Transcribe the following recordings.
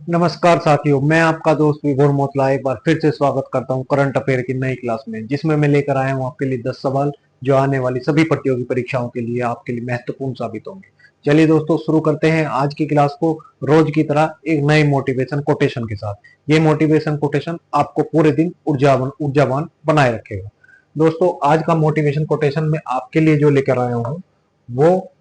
नमस्कार साथियों, मैं आपका दोस्त विभोर मोतला एक बार फिर से स्वागत करता हूं करंट अफेयर की नई क्लास में, जिसमें मैं लेकर आया हूं आपके लिए 10 सवाल जो आने वाली सभी प्रतियोगी परीक्षाओं के लिए आपके लिए महत्वपूर्ण साबित होंगे। चलिए दोस्तों, शुरू करते हैं आज की क्लास को रोज की तरह एक नए मोटिवेशन कोटेशन के साथ। ये मोटिवेशन कोटेशन आपको पूरे दिन ऊर्जावान बनाए रखेगा। दोस्तों, आज का मोटिवेशन कोटेशन मैं आपके लिए जो लेकर आया हूँ वो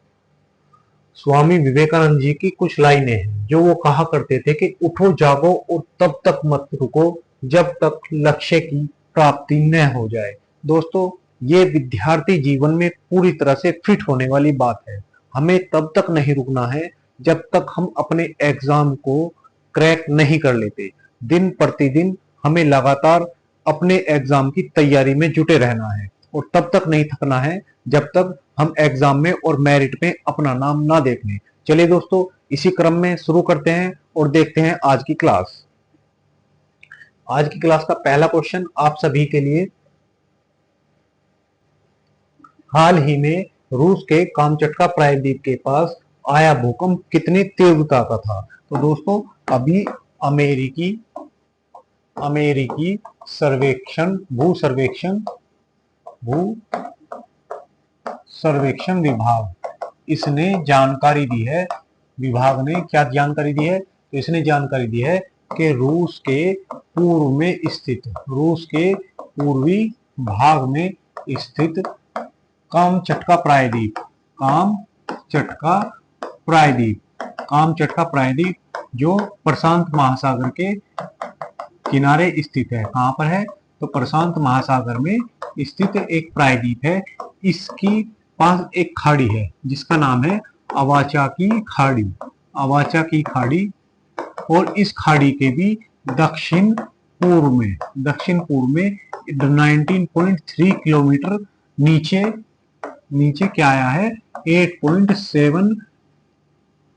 स्वामी विवेकानंद जी की कुछ लाइनें हैं, जो वो कहा करते थे कि उठो जागो और तब तक मत रुको जब तक लक्ष्य की प्राप्ति न हो जाए। दोस्तों, ये विद्यार्थी जीवन में पूरी तरह से फिट होने वाली बात है। हमें तब तक नहीं रुकना है जब तक हम अपने एग्जाम को क्रैक नहीं कर लेते। दिन प्रतिदिन हमें लगातार अपने एग्जाम की तैयारी में जुटे रहना है और तब तक नहीं थकना है जब तक हम एग्जाम में और मेरिट में अपना नाम ना देख लें। चलिए दोस्तों, इसी क्रम में शुरू करते हैं और देखते हैं आज की क्लास। आज की क्लास का पहला क्वेश्चन आप सभी के लिए, हाल ही में रूस के कामचटका प्रायद्वीप के पास आया भूकंप कितनी तीव्रता का था? तो दोस्तों, अभी अमेरिकी अमेरिकी सर्वेक्षण भू सर्वेक्षण विभाग इसने जानकारी दी है। विभाग ने क्या जानकारी दी है? तो इसने जानकारी दी है कि रूस के पूर्वी भाग में स्थित कामचटका प्रायद्वीप जो प्रशांत महासागर के किनारे स्थित है। कहां पर है? तो प्रशांत महासागर में स्थित एक प्रायद्वीप है। इसकी पास एक खाड़ी है जिसका नाम है अवाचा की खाड़ी। और इस खाड़ी के भी दक्षिण पूर्व में 19.3 किलोमीटर नीचे क्या आया है? 8.7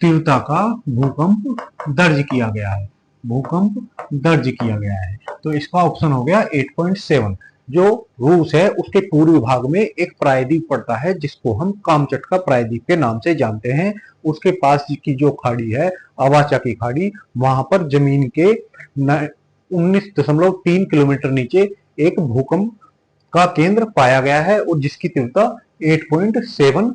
तीव्रता का भूकंप दर्ज किया गया है। तो इसका ऑप्शन हो गया 8.7। जो रूस है उसके पूर्वी भाग में एक प्रायद्वीप पड़ता है जिसको हम कामचटका प्रायद्वीप के नाम से जानते हैं। उसके पास की जो खाड़ी है, अवाचा की खाड़ी, वहां पर जमीन के 19.3 किलोमीटर नीचे एक भूकंप का केंद्र पाया गया है और जिसकी तीव्रता 8.7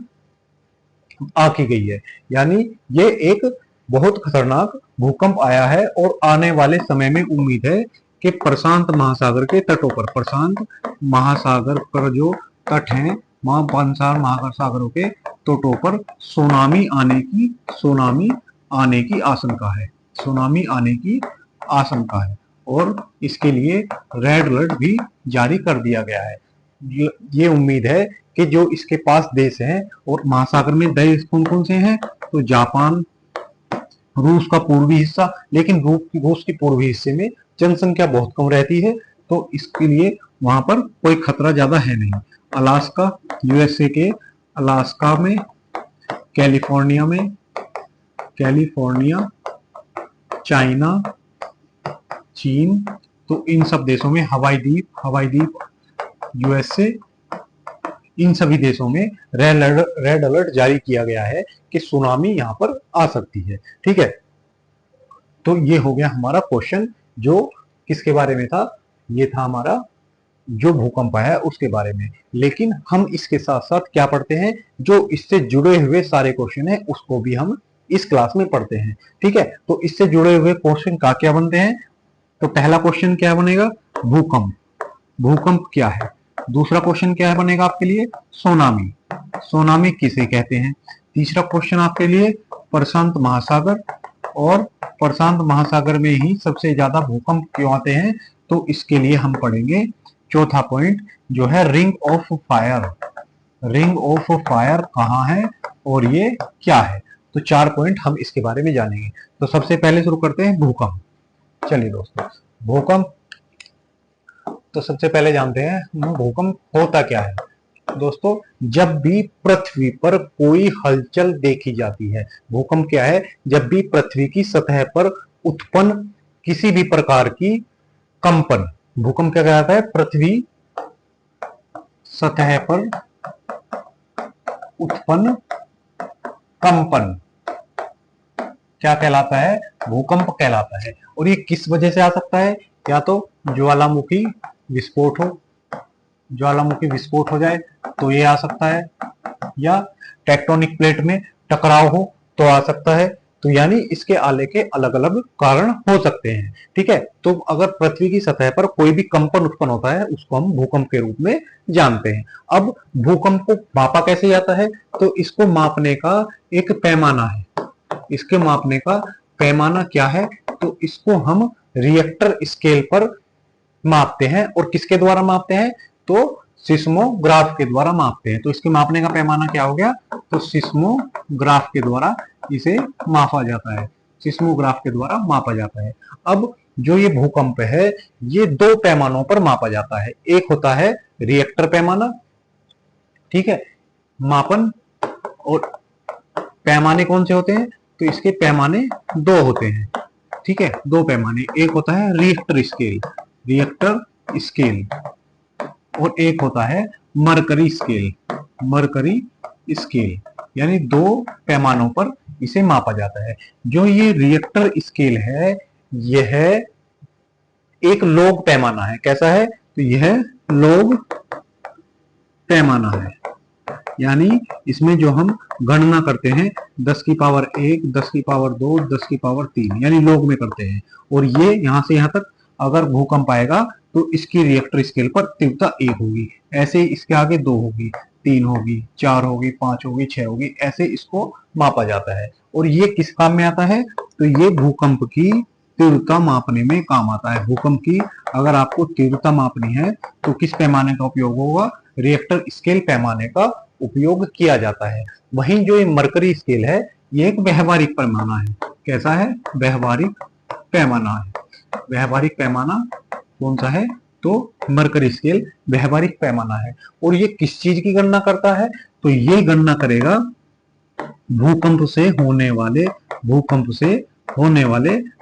आंकी गई है। यानी ये एक बहुत खतरनाक भूकंप आया है और आने वाले समय में उम्मीद है कि प्रशांत महासागर के तटों पर, प्रशांत महासागर पर जो तट हैं, वहां पंसार महासागरों के तटों पर सुनामी आने की आशंका है और इसके लिए रेड अलर्ट भी जारी कर दिया गया है। ये उम्मीद है कि जो इसके पास देश हैं और महासागर में देश कौन कौन से हैं? तो जापान, रूस का पूर्वी हिस्सा, लेकिन रूस के पूर्वी हिस्से में जनसंख्या बहुत कम रहती है तो इसके लिए वहां पर कोई खतरा ज्यादा है नहीं। अलास्का, यूएसए के अलास्का में, कैलिफोर्निया, चाइना, चीन, तो इन सब देशों में हवाई द्वीप यूएसए, इन सभी देशों में रेड अलर्ट जारी किया गया है कि सुनामी यहां पर आ सकती है। ठीक है, तो ये हो गया हमारा क्वेश्चन जो किसके बारे में था? ये था हमारा जो भूकंप है उसके बारे में। लेकिन हम इसके साथ साथ क्या पढ़ते हैं? जो इससे जुड़े हुए सारे क्वेश्चन है उसको भी हम इस क्लास में पढ़ते हैं। ठीक है, तो इससे जुड़े हुए क्वेश्चन क्या बनते हैं? तो पहला क्वेश्चन क्या बनेगा? भूकंप क्या है? दूसरा क्वेश्चन क्या बनेगा आपके लिए? सोनामी किसे कहते हैं? तीसरा क्वेश्चन आपके लिए प्रशांत महासागर, और प्रशांत महासागर में ही सबसे ज्यादा भूकंप क्यों आते हैं? तो इसके लिए हम पढ़ेंगे चौथा पॉइंट जो है रिंग ऑफ फायर कहाँ है और ये क्या है? तो 4 पॉइंट हम इसके बारे में जानेंगे। तो सबसे पहले शुरू करते हैं भूकंप। चलिए दोस्तों, भूकंप, तो सबसे पहले जानते हैं भूकंप होता क्या है। दोस्तों, जब भी पृथ्वी पर कोई हलचल देखी जाती है, भूकंप क्या है? जब भी पृथ्वी की सतह पर उत्पन्न किसी भी प्रकार की कंपन, भूकंप क्या कहलाता है? पृथ्वी सतह पर उत्पन्न कंपन क्या कहलाता है? भूकंप कहलाता है। और ये किस वजह से आ सकता है? या तो ज्वालामुखी विस्फोट हो, ज्वालामुखी विस्फोट हो जाए तो ये आ सकता है, या टेक्टोनिक प्लेट में टकराव हो तो आ सकता है। तो यानी इसके आने के अलग अलग कारण हो सकते हैं। ठीक है, तो अगर पृथ्वी की सतह पर कोई भी कंपन उत्पन्न होता है उसको हम भूकंप के रूप में जानते हैं। अब भूकंप को मापा कैसे जाता है? तो इसको मापने का एक पैमाना है। इसके मापने का पैमाना क्या है? तो इसको हम रिएक्टर स्केल पर मापते हैं। और किसके द्वारा मापते हैं? तो सिस्मोग्राफ के द्वारा मापते हैं। तो इसके मापने का पैमाना क्या हो गया? तो सिस्मोग्राफ के द्वारा इसे मापा जाता है, सिस्मोग्राफ के द्वारा मापा जाता है। अब जो ये भूकंप है ये दो पैमानों पर मापा जाता है। एक होता है रिएक्टर पैमाना, ठीक है, मापन। और पैमाने कौन से होते हैं? तो इसके पैमाने दो होते हैं, ठीक है, दो पैमाने। एक होता है रिएक्टर स्केल, रिएक्टर स्केल, और एक होता है मरकरी स्केल, मरकरी स्केल। यानी दो पैमानों पर इसे मापा जाता है। जो ये रिएक्टर स्केल है यह एक लॉग पैमाना है। कैसा है? तो यह लॉग पैमाना है। यानी इसमें जो हम गणना करते हैं 10 की पावर 1, 10 की पावर 2, 10 की पावर 3 यानी लॉग में करते हैं। और ये यहां से यहां तक अगर भूकंप आएगा तो इसकी रिएक्टर स्केल पर तीव्रता 1 होगी, ऐसे इसके आगे 2 होगी, 3 होगी, 4 होगी, 5 होगी, 6 होगी, ऐसे इसको मापा जाता है। और ये किस काम में आता है? तो ये भूकंप की तीव्रता मापने में काम आता है। भूकंप की अगर आपको तीव्रता मापनी है तो किस पैमाने का उपयोग होगा? रिएक्टर स्केल पैमाने का उपयोग किया जाता है। वहीं जो ये मरकरी स्केल है ये एक व्यवहारिक पैमाना है। कैसा है? व्यवहारिक पैमाना है। व्यवहारिक पैमाना कौन सा है? तो मरकरी स्केल व्यवहारिक पैमाना है। और ये किस चीज की गणना करता है? तो ये गणना करेगा भूकंप से होने वाले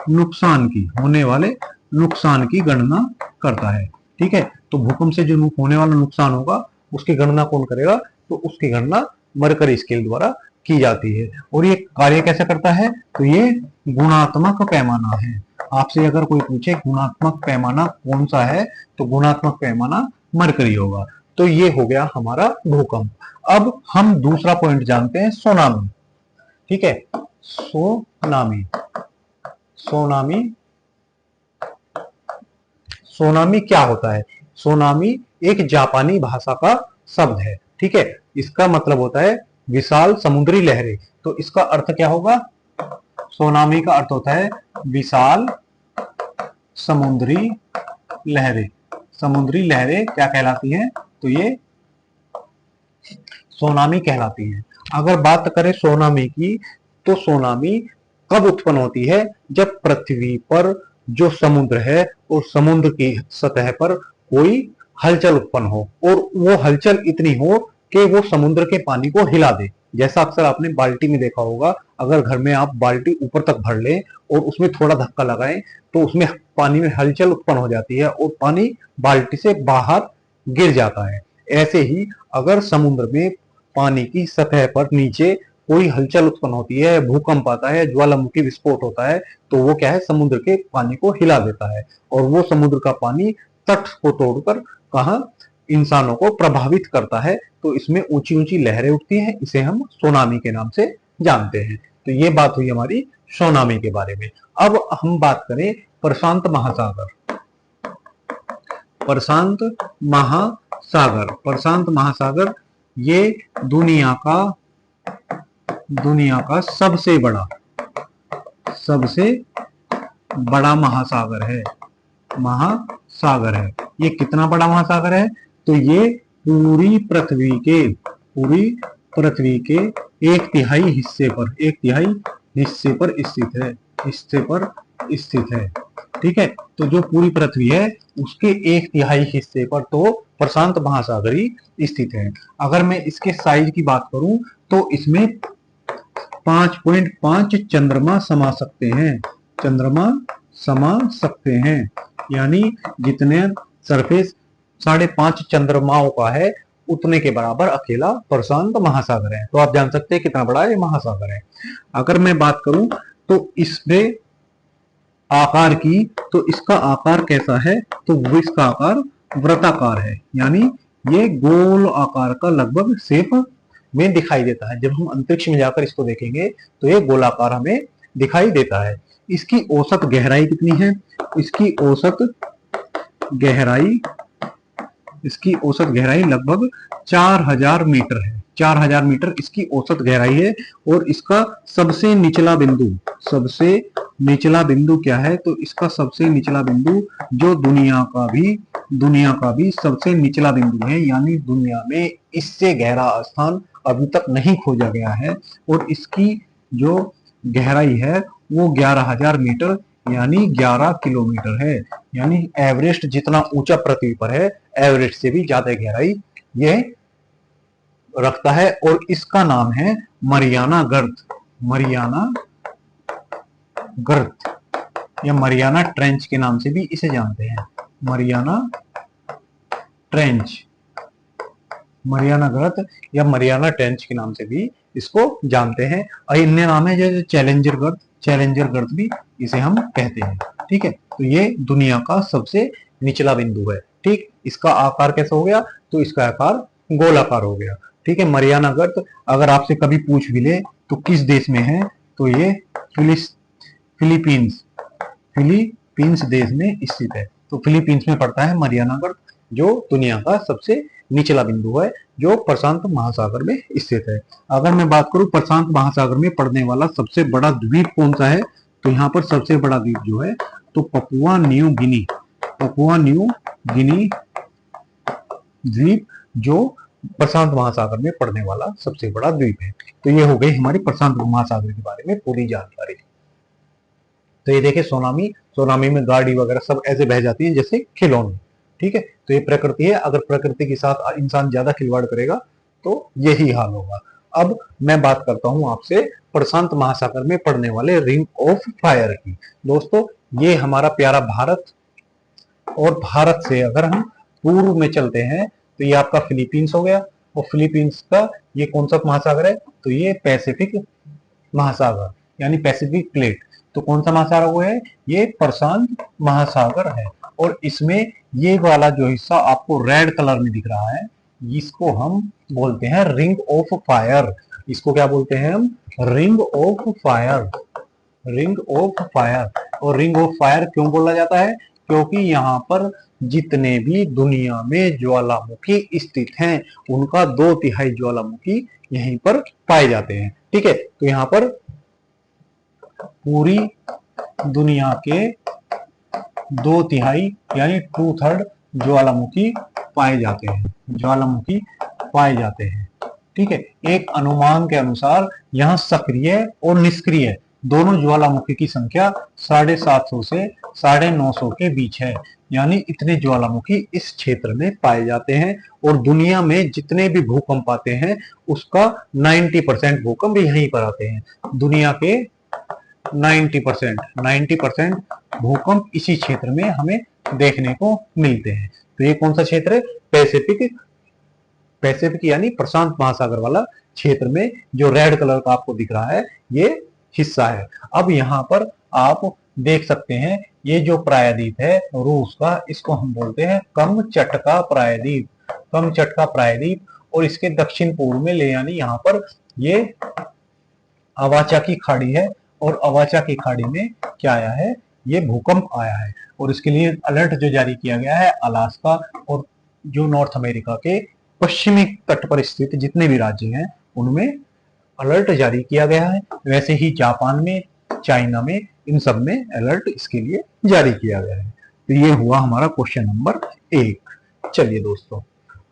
नुकसान की, होने वाले नुकसान की गणना करता है। ठीक है, तो भूकंप से जो होने वाला नुकसान होगा उसकी गणना कौन करेगा? तो उसकी गणना मरकरी स्केल द्वारा की जाती है। और ये कार्य कैसे करता है? तो ये गुणात्मक पैमाना है। आपसे अगर कोई पूछे गुणात्मक पैमाना कौन सा है तो गुणात्मक पैमाना मरकरी होगा। तो ये हो गया हमारा भूकंप। अब हम दूसरा पॉइंट जानते हैं, सुनामी। ठीक है, सुनामी। सुनामी, सुनामी क्या होता है? सुनामी एक जापानी भाषा का शब्द है। ठीक है, इसका मतलब होता है विशाल समुद्री लहरें। तो इसका अर्थ क्या होगा? सुनामी का अर्थ होता है विशाल समुद्री लहरें। समुद्री लहरें क्या कहलाती हैं? तो ये सुनामी कहलाती है। अगर बात करें सुनामी की तो सुनामी कब उत्पन्न होती है? जब पृथ्वी पर जो समुद्र है और समुद्र की सतह पर कोई हलचल उत्पन्न हो, और वो हलचल इतनी हो कि वो समुद्र के पानी को हिला दे। जैसा अक्सर आपने बाल्टी में देखा होगा, अगर घर में आप बाल्टी ऊपर तक भर लें और उसमें थोड़ा धक्का लगाएं तो उसमें पानी में हलचल उत्पन्न हो जाती है और पानी बाल्टी से बाहर गिर जाता है। ऐसे ही अगर समुद्र में पानी की सतह पर नीचे कोई हलचल उत्पन्न होती है, भूकंप आता है, ज्वालामुखी विस्फोट होता है, तो वो क्या है? समुद्र के पानी को हिला देता है। और वो समुद्र का पानी तट को तोड़कर कहा इंसानों को प्रभावित करता है। तो इसमें ऊंची ऊंची लहरें उठती हैं, इसे हम सुनामी के नाम से जानते हैं। तो ये बात हुई हमारी सुनामी के बारे में। अब हम बात करें प्रशांत महासागर। प्रशांत महासागर, प्रशांत महासागर ये दुनिया का सबसे बड़ा महासागर है। महासागर है। ये कितना बड़ा महासागर है? तो ये पूरी पृथ्वी के एक तिहाई हिस्से पर स्थित है। ठीक है, तो जो पूरी पृथ्वी है उसके एक तिहाई हिस्से पर तो प्रशांत महासागर ही स्थित है। अगर मैं इसके साइज की बात करूं तो इसमें 5.5 चंद्रमा समा सकते हैं। चंद्रमा समा सकते हैं, यानी जितने सरफेस 5.5 चंद्रमाओं का है उतने के बराबर अकेला प्रशांत महासागर है। तो आप जान सकते हैं कितना बड़ा ये महासागर है। अगर मैं बात करूं तो इसमें आकार की, तो इसका आकार कैसा है, तो वो इसका आकार वृत्ताकार है, यानी ये गोल आकार का लगभग शेप में दिखाई देता है। जब हम अंतरिक्ष में जाकर इसको देखेंगे तो ये गोलाकार हमें दिखाई देता है। इसकी औसत गहराई कितनी है, इसकी औसत गहराई, इसकी औसत गहराई लगभग 4000 मीटर है। 4000 मीटर इसकी औसत गहराई है। और इसका सबसे निचला बिंदु, सबसे निचला बिंदु क्या है, तो इसका सबसे निचला बिंदु जो दुनिया का भी सबसे निचला बिंदु है, यानी दुनिया में इससे गहरा स्थान अभी तक नहीं खोजा गया है। और इसकी जो गहराई है वो 11000 मीटर यानी 11 किलोमीटर है। यानी एवरेस्ट जितना ऊंचा पृथ्वी पर है, एवरेस्ट से भी ज्यादा गहराई ये रखता है। और इसका नाम है मरियाना गर्त, मरियाना गर्त या मरियाना ट्रेंच के नाम से भी इसे जानते हैं। मरियाना ट्रेंच, मरियाना गर्त या मरियाना ट्रेंच के नाम से भी इसको जानते हैं। और अन्य नाम है जैसे चैलेंजर गर्त, चैलेंजर गर्त भी इसे हम कहते हैं। ठीक है, तो ये दुनिया का सबसे निचला बिंदु है। ठीक, इसका आकार कैसा हो गया, तो इसका आकार गोलाकार हो गया। ठीक है, मरियाना गर्त अगर आपसे कभी पूछ भी ले तो किस देश में है, तो ये फिलीपींस, फिलीपींस देश में स्थित है। तो फिलीपींस में पड़ता है मरियाना गर्त, जो दुनिया का सबसे निचला बिंदु है, जो प्रशांत महासागर में स्थित है। अगर मैं बात करूं प्रशांत महासागर में पड़ने वाला सबसे बड़ा द्वीप कौन सा है, तो यहाँ पर सबसे बड़ा द्वीप जो है तो Papua New Guinea, Papua New Guinea द्वीप जो प्रशांत महासागर में पड़ने वाला सबसे बड़ा द्वीप है। तो ये हो गई हमारी प्रशांत महासागर के बारे में पूरी जानकारी। तो ये देखिए सोनामी, सोनामी में गाड़ी वगैरह सब ऐसे बह जाती है जैसे खिलौने। ठीक है, तो ये प्रकृति है। अगर प्रकृति के साथ इंसान ज्यादा खिलवाड़ करेगा तो यही हाल होगा। अब मैं बात करता हूं आपसे प्रशांत महासागर में पड़ने वाले रिंग ऑफ फायर की। दोस्तों, ये हमारा प्यारा भारत, और भारत से अगर हम पूर्व में चलते हैं तो ये आपका फिलीपींस हो गया। और फिलीपींस का ये कौन सा महासागर है, तो ये पैसिफिक महासागर यानी पैसिफिक प्लेट। तो कौन सा महासागर वो है, ये प्रशांत महासागर है। और इसमें ये वाला जो हिस्सा आपको रेड कलर में दिख रहा है, इसको हम बोलते हैं रिंग ऑफ फायर। इसको क्या बोलते हैं हम, ring of fire, ring of fire. और रिंग ऑफ फायर क्यों बोला जाता है, क्योंकि यहाँ पर जितने भी दुनिया में ज्वालामुखी स्थित हैं उनका 2/3 ज्वालामुखी यहीं पर पाए जाते हैं। ठीक है, तो यहाँ पर पूरी दुनिया के 2/3 यानी 2/3 ज्वालामुखी पाए जाते हैं, ज्वालामुखी पाए जाते हैं। ठीक है, एक अनुमान के अनुसार यहाँ सक्रिय और निष्क्रिय दोनों ज्वालामुखी की संख्या 750 से 950 के बीच है। यानी इतने ज्वालामुखी इस क्षेत्र में पाए जाते हैं। और दुनिया में जितने भी भूकंप आते हैं उसका 90% भूकंप यहीं पर आते हैं। दुनिया के 90% भूकंप इसी क्षेत्र में हमें देखने को मिलते हैं। तो ये कौन सा क्षेत्र है, पैसिफिक, पैसिफिक यानी प्रशांत महासागर वाला क्षेत्र में जो रेड कलर का आपको दिख रहा है ये हिस्सा है। अब यहाँ पर आप देख सकते हैं ये जो प्रायद्वीप है रूस का, इसको हम बोलते हैं कमचटका प्रायद्वीप, कमचटका प्रायद्वीप। और इसके दक्षिण पूर्व में ले यानी यहाँ पर ये अवाचा की खाड़ी है। और अवाचा की खाड़ी में क्या आया है, ये भूकंप आया है। और इसके लिए अलर्ट जो जारी किया गया है अलास्का और जो नॉर्थ अमेरिका के पश्चिमी तट पर स्थित जितने भी राज्य हैं उनमें अलर्ट जारी किया गया है। वैसे ही जापान में, चाइना में, इन सब में अलर्ट इसके लिए जारी किया गया है। तो ये हुआ हमारा क्वेश्चन नंबर 1। चलिए दोस्तों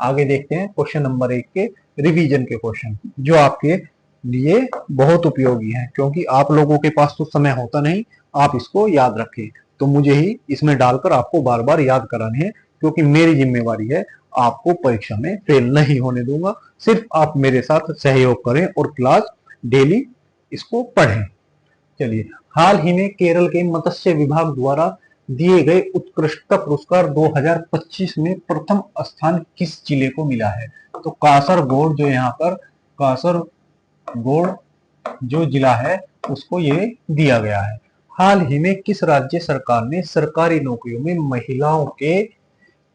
आगे देखते हैं क्वेश्चन नंबर 1 के रिवीजन के क्वेश्चन, जो आपके लिए बहुत उपयोगी है। क्योंकि आप लोगों के पास तो समय होता नहीं आप इसको याद रखें, तो मुझे ही इसमें डालकर आपको बार बार याद कराने हैं, क्योंकि मेरी जिम्मेवारी है आपको परीक्षा में फेल नहीं होने दूंगा। सिर्फ आप मेरे साथ सहयोग करें और क्लास डेली इसको पढ़ें। चलिए, हाल ही में केरल के मत्स्य विभाग द्वारा दिए गए उत्कृष्टता पुरस्कार 2025 में प्रथम स्थान किस जिले को मिला है, तो कासरगोड, जो यहाँ पर कासरगोड जो जिला है उसको ये दिया गया है। हाल ही में किस राज्य सरकार ने सरकारी नौकरियों में महिलाओं के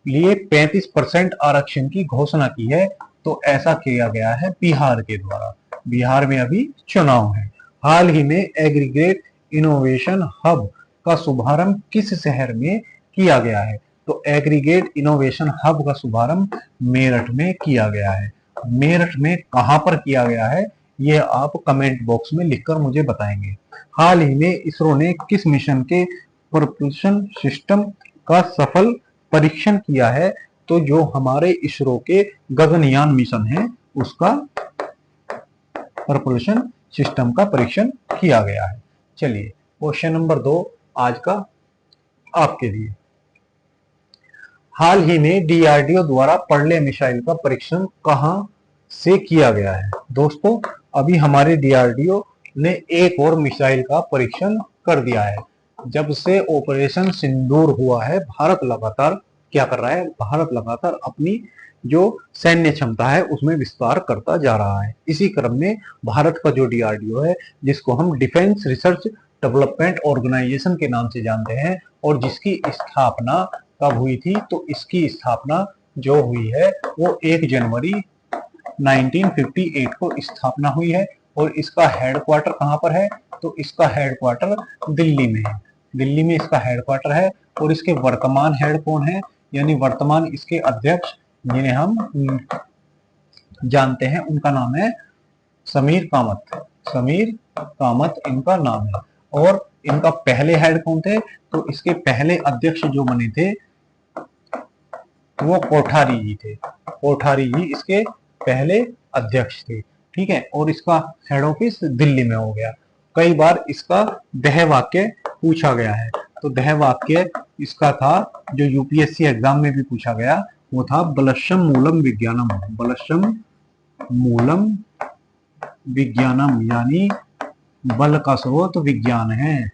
लिए 35% आरक्षण की घोषणा की है? तो ऐसा किया गया है बिहार के द्वारा। बिहार में अभी चुनाव है। हाल ही में एग्रीगेट इनोवेशन हब का शुभारंभ किस शहर में किया गया है? तो एग्रीगेट इनोवेशन हब का शुभारंभ मेरठ में किया गया है। मेरठ में कहां पर किया गया है ये आप कमेंट बॉक्स में लिखकर मुझे बताएंगे। हाल ही में इसरो ने किस मिशन के प्रपल्शन सिस्टम का सफल परीक्षण किया है? तो जो हमारे इसरो के गगनयान मिशन है उसका प्रपल्शन सिस्टम का परीक्षण किया गया है। चलिए क्वेश्चन नंबर 2 आज का आपके लिए। हाल ही में डीआरडीओ द्वारा पर्ले मिसाइल का परीक्षण कहां से किया गया है? दोस्तों अभी हमारे डीआरडीओ ने एक और मिसाइल का परीक्षण कर दिया है। जब से ऑपरेशन सिंदूर हुआ है भारत लगातार क्या कर रहा है? भारत लगातार अपनी जो सैन्य क्षमता है उसमें विस्तार करता जा रहा है। इसी क्रम में भारत का जो डीआरडीओ है जिसको हम डिफेंस रिसर्च डेवलपमेंट ऑर्गेनाइजेशन के नाम से जानते हैं और जिसकी स्थापना कब हुई थी? तो इसकी स्थापना जो हुई है वो 1 जनवरी 1958 को स्थापना हुई है। और इसका हेडक्वार्टर कहां पर है? तो इसका हेडक्वार्टर दिल्ली में है। दिल्ली में इसका हेडक्वार्टर है। और इसके वर्तमान हेड कौन है? यानी वर्तमान इसके अध्यक्ष जिन्हें हम जानते हैं उनका नाम है समीर कामत। समीर कामत इनका नाम है। और इनका पहले हेड कौन थे? तो इसके पहले अध्यक्ष जो बने थे वो कोठारी जी थे। कोठारी जी इसके पहले अध्यक्ष थे। ठीक है। और इसका हेड ऑफिस दिल्ली में हो गया। कई बार इसका दह वाक्य पूछा गया है। तो दह वाक्य इसका था जो यूपीएससी एग्जाम में भी पूछा गया वो था बलशम मूलम विज्ञानम। बलशम मूलम विज्ञानम यानी बल का स्रोत विज्ञान है।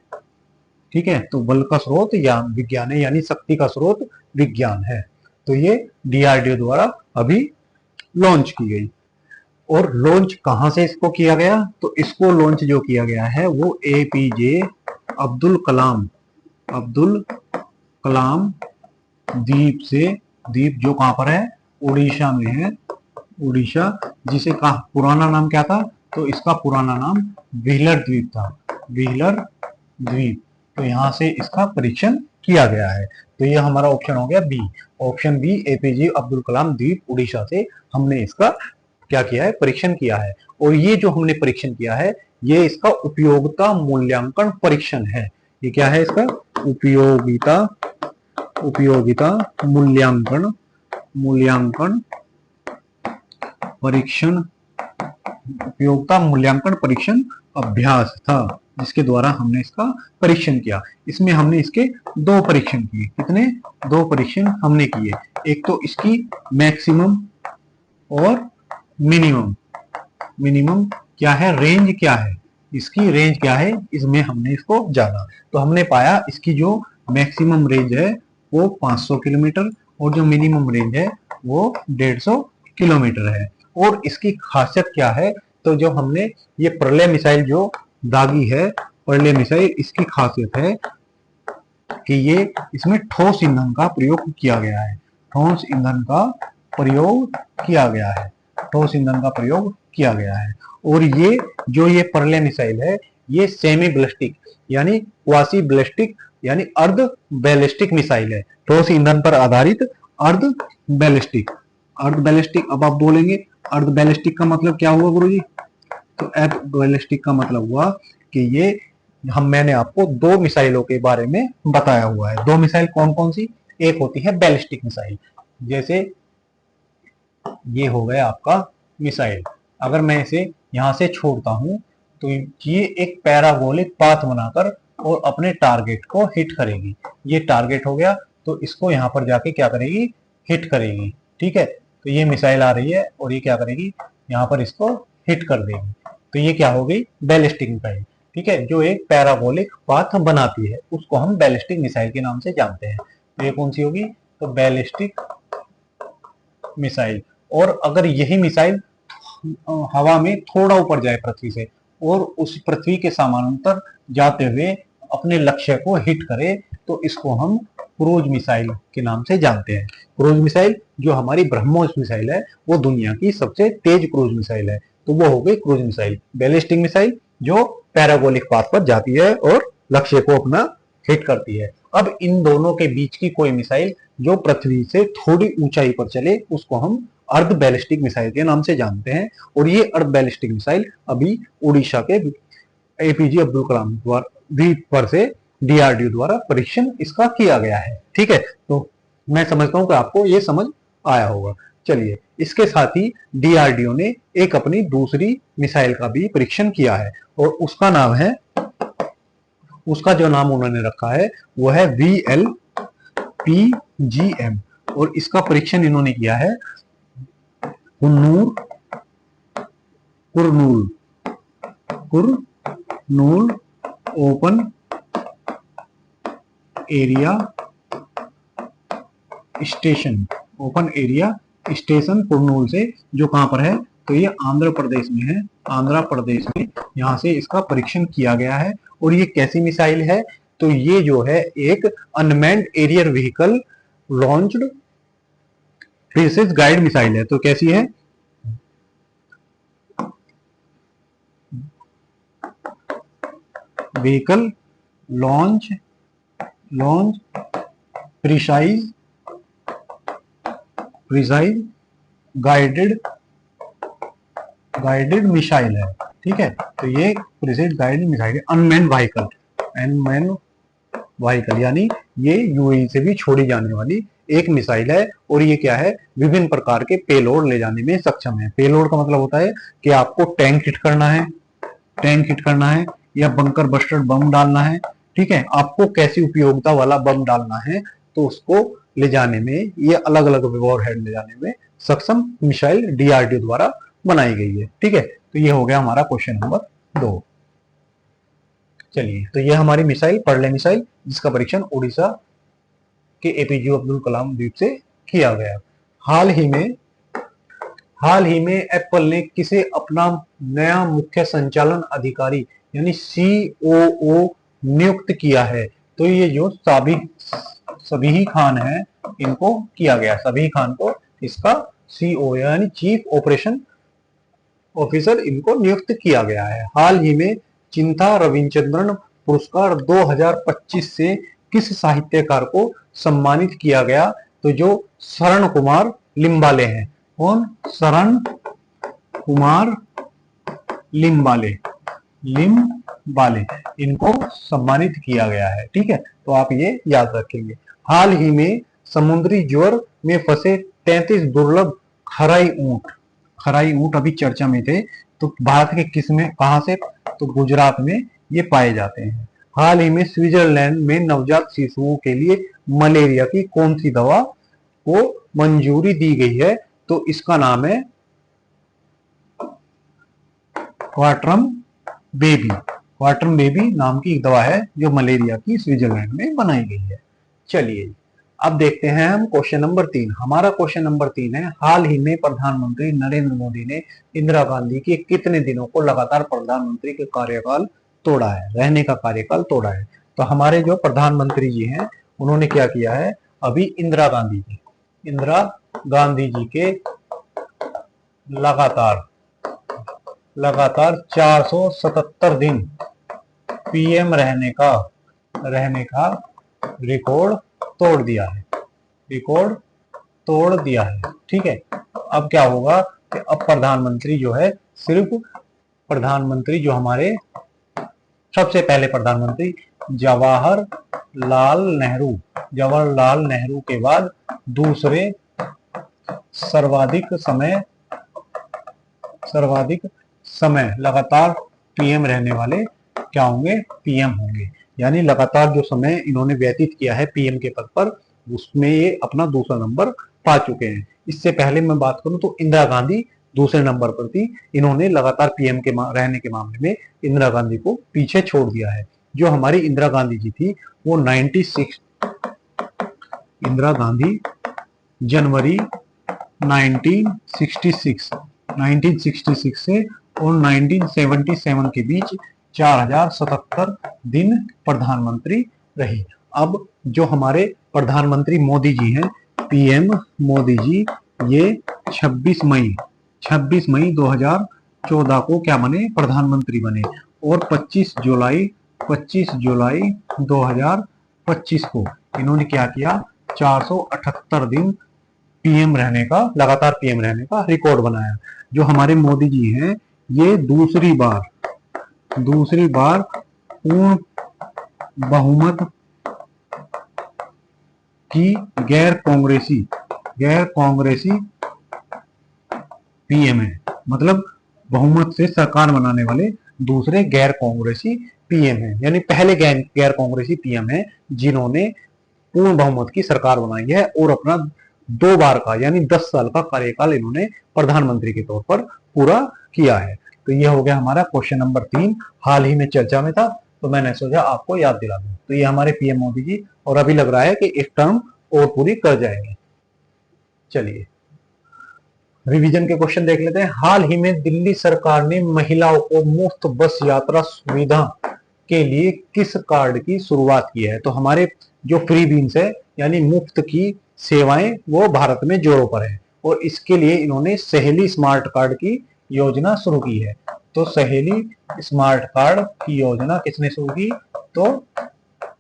ठीक है। तो बल का स्रोत या विज्ञान है यानी शक्ति का स्रोत विज्ञान है। तो ये डीआरडीओ द्वारा अभी लॉन्च की गई। और लॉन्च कहां से इसको किया गया? तो इसको लॉन्च जो किया गया है वो एपीजे अब्दुल कलाम द्वीप से। द्वीप जो कहां पर है? उड़ीसा में है। उड़ीसा जिसे का पुराना नाम क्या था? तो इसका पुराना नाम व्हीलर द्वीप था। व्हीलर द्वीप। तो यहां से इसका परीक्षण किया गया है। तो ये हमारा ऑप्शन हो गया B. Option B APJ Abdul Kalam द्वीप उड़ीसा से हमने इसका क्या किया है? परीक्षण किया है। और ये जो हमने परीक्षण किया है ये इसका उपयोगिता मूल्यांकन परीक्षण है। ये क्या है? इसका उपयोगिता मूल्यांकन परीक्षण। उपयोगिता मूल्यांकन परीक्षण अभ्यास था जिसके द्वारा हमने इसका परीक्षण किया। इसमें हमने इसके 2 परीक्षण किए। कितने? 2 परीक्षण हमने किए। एक तो इसकी मैक्सिमम और मिनिमम क्या है? रेंज क्या है? इसकी रेंज क्या है? इसमें हमने इसको जाना। तो हमने पाया इसकी जो मैक्सिमम रेंज है वो 500 किलोमीटर और जो मिनिमम रेंज है वो 150 किलोमीटर है। और इसकी खासियत क्या है? तो जो हमने ये प्रलय मिसाइल जो दागी है, प्रलय मिसाइल, इसकी खासियत है कि ये इसमें ठोस ईंधन का प्रयोग किया गया है। ठोस ईंधन का प्रयोग किया गया है। ठोस ईंधन का प्रयोग किया गया है। और ये जो ये प्रलय मिसाइल है ये सेमी बैलिस्टिक यानी क्वासी बैलिस्टिक यानी अर्ध बैलिस्टिक मिसाइल है। ठोस ईंधन पर आधारित अर्ध बैलिस्टिक। अर्ध बैलिस्टिक अब आप बोलेंगे अर्ध बैलिस्टिक का मतलब क्या हुआ गुरुजी? तो अर्ध बैलिस्टिक का मतलब हुआ कि ये मैंने आपको 2 मिसाइलों के बारे में बताया हुआ है। 2 मिसाइल कौन कौन सी? एक होती है बैलिस्टिक मिसाइल। जैसे ये हो गया आपका मिसाइल। अगर मैं इसे यहां से छोड़ता हूं तो ये एक पैराबोलिक पाथ बनाकर और अपने टारगेट को हिट करेगी। ये टारगेट हो गया तो इसको यहां पर जाके क्या करेगी? हिट करेगी। ठीक है। तो ये मिसाइल आ रही है और ये क्या करेगी? यहां पर इसको हिट कर देगी। तो ये क्या हो गई? Ballistic missile. ठीक है। जो एक पैराबोलिक पाथ बनाती है उसको हम बैलिस्टिक मिसाइल के नाम से जानते हैं। तो ये कौन सी होगी? तो बैलिस्टिक मिसाइल। और अगर यही मिसाइल हवा में थोड़ा ऊपर जाए पृथ्वी से और उस पृथ्वी के समानांतर जाते हुए अपने लक्ष्य को हिट करे, तो इसको हम क्रूज मिसाइल के नाम से जानते हैं। क्रूज मिसाइल जो हमारी ब्रह्मोस मिसाइल है वो दुनिया की सबसे तेज क्रूज मिसाइल है, तो वो हो गई क्रूज मिसाइल। बैलिस्टिक मिसाइल जो पैराबोलिक पाथ पर जाती है और लक्ष्य को अपना हिट करती है। अब इन दोनों के बीच की कोई मिसाइल जो पृथ्वी से थोड़ी ऊंचाई पर चले उसको हम अर्ध बैलिस्टिक मिसाइल के नाम से जानते हैं। और ये अर्ध बैलिस्टिक मिसाइल अभी उड़ीसा के एपीजे अब्दुल कलाम द्वीप पर से डीआरडीओ द्वारा परीक्षण इसका किया गया है। ठीक है, तो मैं समझता हूं कि आपको ये समझ आया होगा। चलिए, इसके साथ ही डीआरडीओ ने एक अपनी दूसरी मिसाइल का भी परीक्षण किया है और उसका नाम है, उसका जो नाम उन्होंने रखा है वो है VLPGM और इसका परीक्षण इन्होंने किया है Kurnool open area station Kurnool से, जो कहां पर है, तो ये आंध्र प्रदेश में है। आंध्र प्रदेश में यहां से इसका परीक्षण किया गया है। और ये कैसी मिसाइल है, तो ये जो है एक unmanned arrear vehicle launched precise guide missile है। तो कैसी है, vehicle launch precise guided missile है। ठीक है, तो ये प्रिसाइज गाइडेड मिसाइल है, अनमैन्ड व्हीकल यानी ये यूएई से भी छोड़ी जाने वाली एक मिसाइल है। और ये क्या है, विभिन्न प्रकार के पेलोड ले जाने में सक्षम है। पेलोड का मतलब होता है कि आपको टैंक हिट करना है या बंकर बस्टर बम डालना है। ठीक है, आपको कैसी उपयोगिता वाला बम डालना है, तो उसको ले जाने में, ये अलग अलग वॉरहेड ले जाने में सक्षम मिसाइल डीआरडीओ द्वारा बनाई गई है। ठीक है, तो ये हो गया हमारा क्वेश्चन नंबर 2। चलिए, तो ये हमारी मिसाइल पर्ले मिसाइल जिसका परीक्षण उड़ीसा के एपीजे अब्दुल कलाम द्वीप से किया गया। हाल ही में एप्पल ने किसे अपना नया मुख्य संचालन अधिकारी यानी COO नियुक्त किया है, तो ये जो सबीही खान है इनको किया गया, सबीही खान को इसका COO यानी चीफ ऑपरेशन ऑफिसर इनको नियुक्त किया गया है। हाल ही में चिंता रविचंद्रन पुरस्कार 2025 से किस साहित्यकार को सम्मानित किया गया, तो जो शरण कुमार लिम्बाले हैं। कौन? शरण कुमार लिम्बाले इनको सम्मानित किया गया है। ठीक है, तो आप ये याद रखेंगे। हाल ही में समुद्री ज्वर में फंसे 33 दुर्लभ खराई ऊंट अभी चर्चा में थे। तो भारत के किस में, कहां से, तो गुजरात में ये पाए जाते हैं। हाल ही में स्विट्जरलैंड में नवजात शिशुओं के लिए मलेरिया की कौन सी दवा को मंजूरी दी गई है, तो इसका नाम है क्वार्टरम बेबी नाम की एक दवा है जो मलेरिया की स्विट्जरलैंड में बनाई गई है। चलिए, अब देखते हैं हम क्वेश्चन नंबर 3। हमारा क्वेश्चन नंबर 3 है, हाल ही में प्रधानमंत्री नरेंद्र मोदी ने इंदिरा गांधी के कितने दिनों को लगातार प्रधानमंत्री के कार्यकाल तोड़ा है, रहने का कार्यकाल तोड़ा है। तो हमारे जो प्रधानमंत्री जी हैं उन्होंने क्या किया है, अभी इंदिरा गांधी जी के लगातार 477 दिन पीएम रहने का रिकॉर्ड तोड़ दिया है। ठीक है, अब क्या होगा कि अब प्रधानमंत्री जो है, सिर्फ प्रधानमंत्री जो हमारे सबसे पहले प्रधानमंत्री जवाहरलाल नेहरू के बाद दूसरे सर्वाधिक समय लगातार पीएम रहने वाले क्या होंगे, पीएम होंगे। यानी लगातार जो समय इन्होंने व्यतीत किया है पीएम के पद पर, उसमें ये अपना दूसरा नंबर पा चुके हैं। इससे पहले मैं बात करूं तो इंदिरा गांधी दूसरे नंबर पर थी। इन्होंने लगातार पीएम के रहने के मामले में इंदिरा गांधी को पीछे छोड़ दिया है। जो हमारी इंदिरा गांधी जी थी वो 96 इंदिरा गांधी जनवरी 1966 से और 1977 के बीच 4077 दिन प्रधानमंत्री रही। अब जो हमारे प्रधानमंत्री मोदी जी हैं, पीएम मोदी जी, ये 26 मई 2014 को क्या बने, प्रधानमंत्री बने। और 25 जुलाई 2025 को इन्होंने क्या किया, 478 दिन पीएम रहने का, लगातार पीएम रहने का रिकॉर्ड बनाया। जो हमारे मोदी जी हैं, ये दूसरी बार पूर्ण बहुमत की गैर कांग्रेसी पीएम है। मतलब बहुमत से सरकार बनाने वाले दूसरे गैर कांग्रेसी पीएम है, यानी पहले गैर कांग्रेसी पीएम है जिन्होंने पूर्ण बहुमत की सरकार बनाई है और अपना 2 बार का यानी 10 साल का कार्यकाल इन्होंने प्रधानमंत्री के तौर पर पूरा किया है। तो यह हो गया हमारा क्वेश्चन नंबर 3, हाल ही में चर्चा में था, तो मैंने सोचा आपको याद दिला दूं। तो ये हमारे पीएम मोदी जी, और अभी लग रहा है कि एक टर्म और पूरी कर जाएंगे। चलिए रिवीजन के क्वेश्चन देख लेते हैं। हाल ही में दिल्ली सरकार ने महिलाओं को मुफ्त बस यात्रा सुविधा के लिए किस कार्ड की शुरुआत की है? तो हमारे जो फ्री बीन्स है यानी मुफ्त की सेवाएं, वो भारत में जोरों पर है, और इसके लिए इन्होंने सहेली स्मार्ट कार्ड की योजना शुरू की है। तो सहेली स्मार्ट कार्ड की योजना किसने शुरू की? तो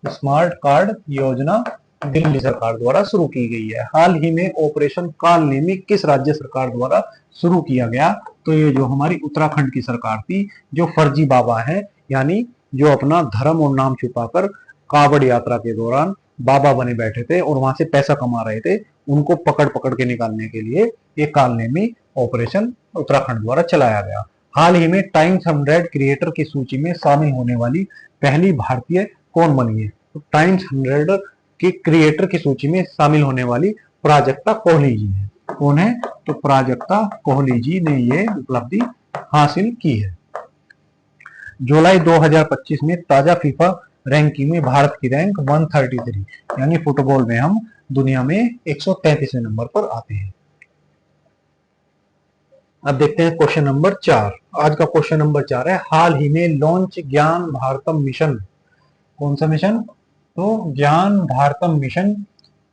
स्मार्ट कार्ड योजना दिल्ली सरकार द्वारा शुरू की गई है। हाल ही में ऑपरेशन कालनेमी किस राज्य सरकार द्वारा शुरू किया गया? तो ये जो हमारी उत्तराखंड की सरकार थी, जो फर्जी बाबा है, यानी जो अपना धर्म और नाम छुपाकर कावड़ यात्रा के दौरान बाबा बने बैठे थे और वहां से पैसा कमा रहे थे, उनको पकड़ के निकालने के लिए ये कालनेमी ऑपरेशन उत्तराखंड द्वारा चलाया गया। हाल ही में टाइम्स 100 क्रिएटर की सूची में शामिल होने वाली पहली भारतीय कौन बनी है? तो टाइम्स 100 के क्रिएटर की सूची में शामिल होने वाली प्राजक्ता कोहली जी है। कौन है? तो प्राजक्ता कोहली जी ने ये उपलब्धि हासिल की है। जुलाई 2025 में ताजा फीफा रैंकिंग में भारत की रैंक 133, यानी फुटबॉल में हम दुनिया में 133वें नंबर पर आते हैं। अब देखते हैं क्वेश्चन नंबर 4। आज का क्वेश्चन नंबर 4 है, हाल ही में लॉन्च ज्ञान भारतम मिशन। कौन सा मिशन? तो ज्ञान भारतम मिशन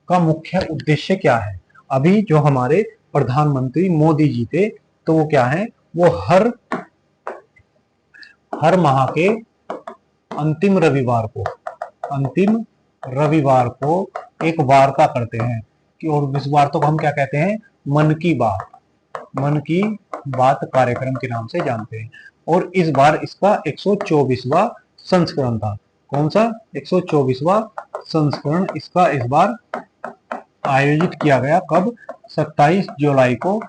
का मुख्य उद्देश्य क्या है? अभी जो हमारे प्रधानमंत्री मोदी जी थे, तो वो क्या है, वो हर माह के अंतिम रविवार को एक वार्ता करते हैं कि, और इस वार्ता को हम क्या कहते हैं? मन की बात कार्यक्रम के नाम से जानते हैं। और इस बार इसका 124वां संस्करण था। कौन सा? 124वां संस्करण इसका इस बार आयोजित किया गया। कब? 27 जुलाई को,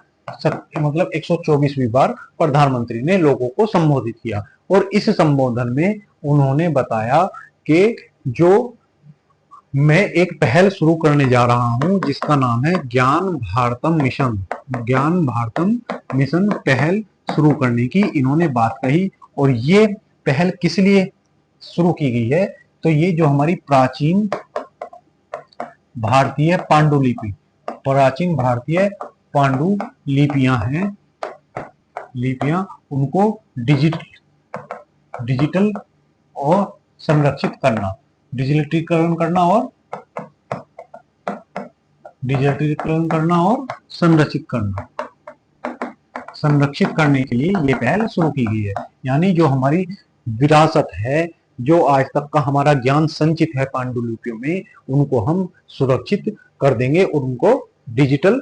मतलब 124वीं बार प्रधानमंत्री ने लोगों को संबोधित किया, और इस संबोधन में उन्होंने बताया कि जो मैं एक पहल शुरू करने जा रहा हूं जिसका नाम है ज्ञान भारतम मिशन पहल शुरू करने की इन्होंने बात कही। और ये पहल किस लिए शुरू की गई है? तो ये जो हमारी प्राचीन भारतीय पांडुलिपियां हैं, उनको डिजिटल और संरक्षित करना, डिजिटलीकरण करना और संरक्षित करने के लिए ये पहल शुरू की गई है। यानी जो हमारी विरासत है, जो आज तक का हमारा ज्ञान संचित है पांडुलिपियों में, उनको हम सुरक्षित कर देंगे और उनको डिजिटल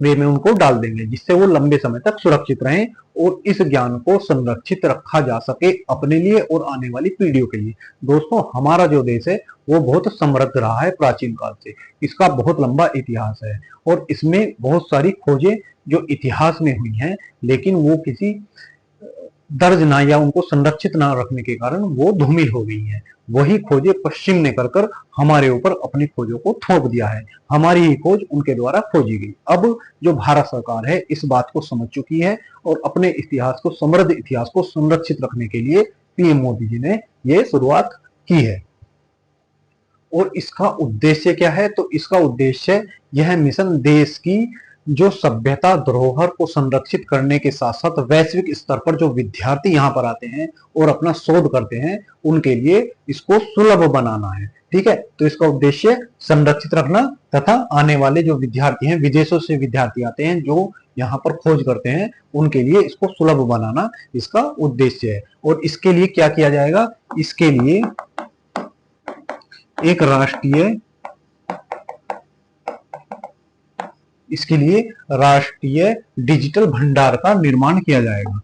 वे में उनको डाल देंगे, जिससे वो लंबे समय तक सुरक्षित रहें और इस ज्ञान को संरक्षित रखा जा सके अपने लिए और आने वाली पीढ़ियों के लिए। दोस्तों, हमारा जो देश है वो बहुत समृद्ध रहा है प्राचीन काल से, इसका बहुत लंबा इतिहास है, और इसमें बहुत सारी खोजें जो इतिहास में हुई हैं, लेकिन वो किसी दर्ज ना या उनको संरक्षित ना रखने के कारण वो धूमिल हो गई हैं। वही खोजें पश्चिम ने कर हमारे ऊपर अपनी खोजों को थोप दिया है, हमारी ही खोज उनके द्वारा खोजी गई। अब जो भारत सरकार है इस बात को समझ चुकी है और अपने इतिहास को, समृद्ध इतिहास को संरक्षित रखने के लिए पीएम मोदी जी ने ये शुरुआत की है। और इसका उद्देश्य क्या है? तो इसका उद्देश्य, यह मिशन देश की जो सभ्यता धरोहर को संरक्षित करने के साथ साथ वैश्विक स्तर पर जो विद्यार्थी यहाँ पर आते हैं और अपना शोध करते हैं, उनके लिए इसको सुलभ बनाना है। ठीक है, तो इसका उद्देश्य संरक्षित रखना तथा आने वाले जो विद्यार्थी हैं, विदेशों से विद्यार्थी आते हैं जो यहाँ पर खोज करते हैं, उनके लिए इसको सुलभ बनाना इसका उद्देश्य है। और इसके लिए क्या किया जाएगा? इसके लिए एक राष्ट्रीय डिजिटल भंडार का निर्माण किया जाएगा।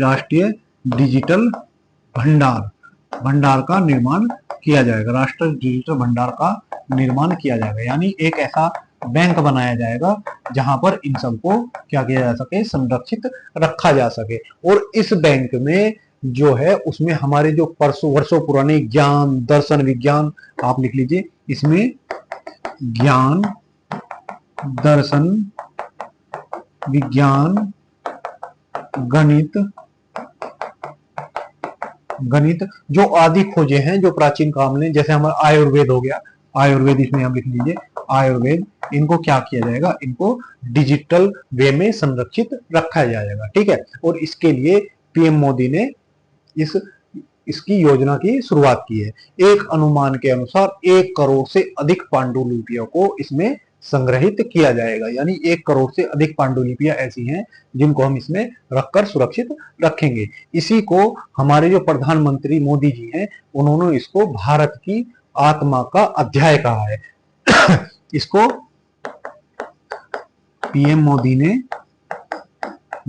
राष्ट्रीय डिजिटल भंडार का निर्माण किया जाएगा। राष्ट्रीय डिजिटल भंडार का निर्माण किया जाएगा, यानी एक ऐसा बैंक बनाया जाएगा जहां पर इन सबको क्या किया जा सके, संरक्षित रखा जा सके। और इस बैंक में जो है उसमें हमारे जो वर्षों पुराने ज्ञान, दर्शन, विज्ञान, आप लिख लीजिए, इसमें ज्ञान, दर्शन, विज्ञान, गणित जो आदि खोजे हैं, जो प्राचीन काल में, जैसे हमारा आयुर्वेद हो गया, आयुर्वेद इसमें हम लिख लीजिए, आयुर्वेद, इनको क्या किया जाएगा? इनको डिजिटल वे में संरक्षित रखा जाएगा। ठीक है, और इसके लिए पीएम मोदी ने इसकी योजना की शुरुआत की है। एक अनुमान के अनुसार 1 करोड़ से अधिक पांडुलिपियों को इसमें संग्रहित किया जाएगा, यानी 1 करोड़ से अधिक पांडुलिपियां ऐसी हैं जिनको हम इसमें रखकर सुरक्षित रखेंगे। इसी को हमारे जो प्रधानमंत्री मोदी जी हैं, उन्होंने इसको भारत की आत्मा का अध्याय कहा है। इसको पीएम मोदी ने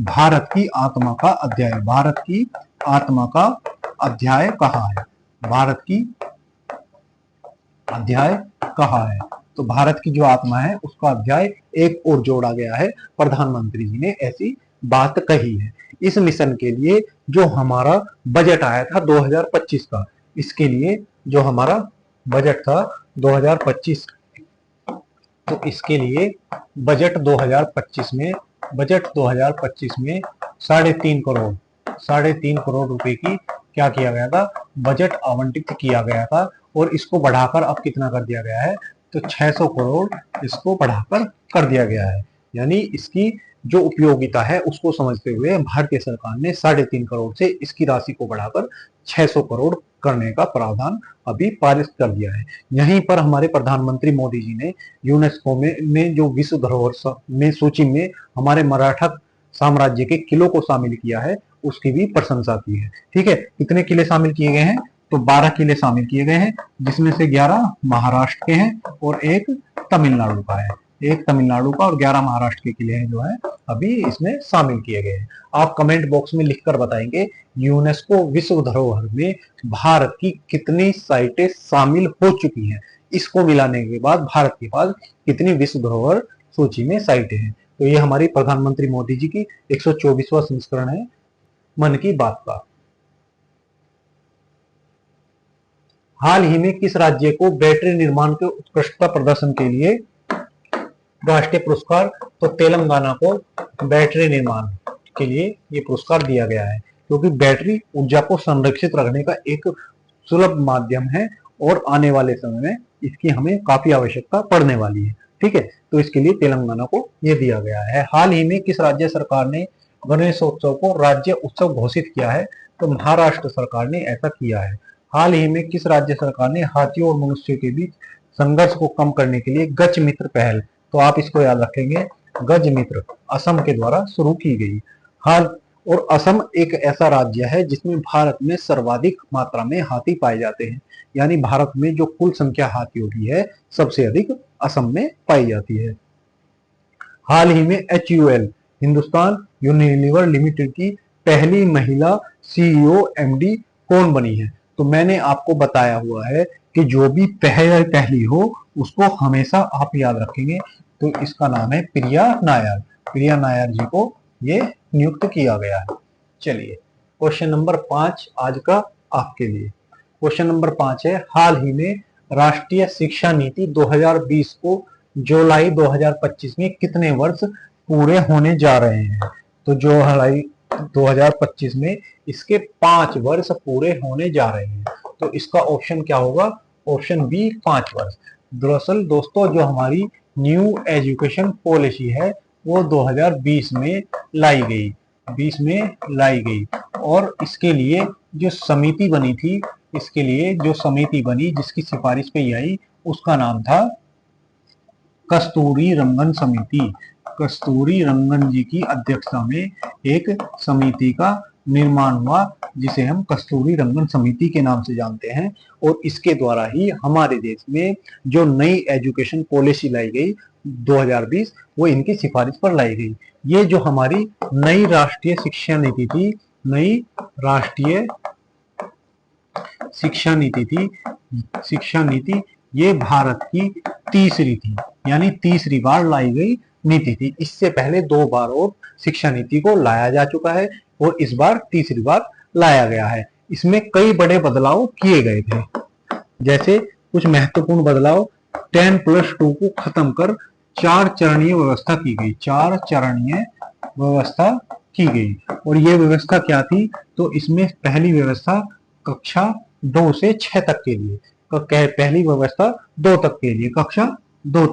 भारत की आत्मा का अध्याय, भारत की आत्मा का अध्याय कहा है, भारत की अध्याय कहा है। तो भारत की जो आत्मा है उसका अध्याय एक और जोड़ा गया है, प्रधानमंत्री जी ने ऐसी बात कही है। इस मिशन के लिए जो हमारा बजट आया था 2025 का, इसके लिए जो हमारा बजट था 2025, तो इसके लिए बजट 2025 में 3.5 करोड़ रुपए की क्या किया गया था? बजट आवंटित किया गया था। और इसको बढ़ाकर अब कितना कर दिया गया है? तो 600 करोड़ इसको बढ़ाकर कर दिया गया है। यानी इसकी जो उपयोगिता है उसको समझते हुए भारतीय सरकार ने 3.5 करोड़ से इसकी राशि को बढ़ाकर 600 करोड़ करने का प्रावधान अभी पारित कर दिया है। यहीं पर हमारे प्रधानमंत्री मोदी जी ने यूनेस्को में जो विश्व धरोहर में सूची में हमारे मराठा साम्राज्य के किलों को शामिल किया है, उसकी भी प्रशंसा की है। ठीक है, कितने किले शामिल किए गए हैं? तो 12 किले शामिल किए गए हैं, जिसमें से 11 महाराष्ट्र के हैं और एक तमिलनाडु का है। एक तमिलनाडु का और 11 महाराष्ट्र के किले हैं जो है अभी इसमें शामिल किए गए हैं। आप कमेंट बॉक्स में लिखकर बताएंगे यूनेस्को विश्व धरोहर में भारत की कितनी साइटें शामिल हो चुकी हैं। इसको मिलाने के बाद भारत के पास कितनी विश्व धरोहर सूची में साइटें हैं। तो ये हमारी प्रधानमंत्री मोदी जी की 124वां संस्करण है मन की बात का। हाल ही में किस राज्य को बैटरी निर्माण के उत्कृष्टता प्रदर्शन के लिए राष्ट्रीय पुरस्कार? तो तेलंगाना को बैटरी निर्माण के लिए ये पुरस्कार दिया गया है, क्योंकि बैटरी ऊर्जा को संरक्षित रखने का एक सुलभ माध्यम है और आने वाले समय में इसकी हमें काफी आवश्यकता पड़ने वाली है। ठीक है, तो इसके लिए तेलंगाना को ये दिया गया है। हाल ही में किस राज्य सरकार ने गणेशोत्सव को राज्य उत्सव घोषित किया है? तो महाराष्ट्र सरकार ने ऐसा किया है। हाल ही में किस राज्य सरकार ने हाथियों और मनुष्यों के बीच संघर्ष को कम करने के लिए गज मित्र पहल, तो आप इसको याद रखेंगे, गज मित्र असम के द्वारा शुरू की गई। हाल और असम एक ऐसा राज्य है जिसमें भारत में सर्वाधिक मात्रा में हाथी पाए जाते हैं, यानी भारत में जो कुल संख्या हाथियों की है सबसे अधिक असम में पाई जाती है। हाल ही में HUL हिंदुस्तान यूनिलीवर लिमिटेड की पहली महिला CEO MD कौन बनी है? तो मैंने आपको बताया हुआ है कि जो भी पहली हो उसको हमेशा आप याद रखेंगे। तो इसका नाम है प्रिया नायर। प्रिया नायर जी को ये नियुक्त किया गया है। चलिए क्वेश्चन नंबर 5 आज का आपके लिए। क्वेश्चन नंबर 5 है, हाल ही में राष्ट्रीय शिक्षा नीति 2020 को जुलाई 2025 में कितने वर्ष पूरे होने जा रहे हैं? तो जुलाई 2025 में इसके 5 वर्ष पूरे होने जा रहे हैं। तो इसका ऑप्शन क्या होगा? ऑप्शन बी 5 वर्ष। दरअसल दोस्तों जो हमारी न्यू एजुकेशन पॉलिसी है वो 2020 में लाई गई, 20 में लाई गई। और इसके लिए जो समिति बनी थी, इसके लिए जो समिति बनी जिसकी सिफारिश पे आई, उसका नाम था कस्तूरी रंगन समिति। कस्तूरी रंगन जी की अध्यक्षता में एक समिति का निर्माण हुआ, जिसे हम कस्तूरी रंगन समिति के नाम से जानते हैं। और इसके द्वारा ही हमारे देश में जो नई एजुकेशन पॉलिसी लाई गई 2020, वो इनकी सिफारिश पर लाई गई। ये जो हमारी नई राष्ट्रीय शिक्षा नीति थी, नई राष्ट्रीय शिक्षा नीति थी, शिक्षा नीति, ये भारत की तीसरी थी, यानी तीसरी बार लाई गई नीति थी। इससे पहले 2 बार और शिक्षा नीति को लाया जा चुका है और इस बार तीसरी बार लाया गया है। इसमें कई बड़े बदलाव किए गए थे, जैसे कुछ महत्वपूर्ण बदलाव, 10+2 को खत्म कर 4 चरणीय व्यवस्था की गई, 4 चरणीय व्यवस्था की गई। और ये व्यवस्था क्या थी, तो इसमें पहली व्यवस्था कक्षा 2 से 6 तक के लिए, पहली व्यवस्था 2 तक के लिए, कक्षा 2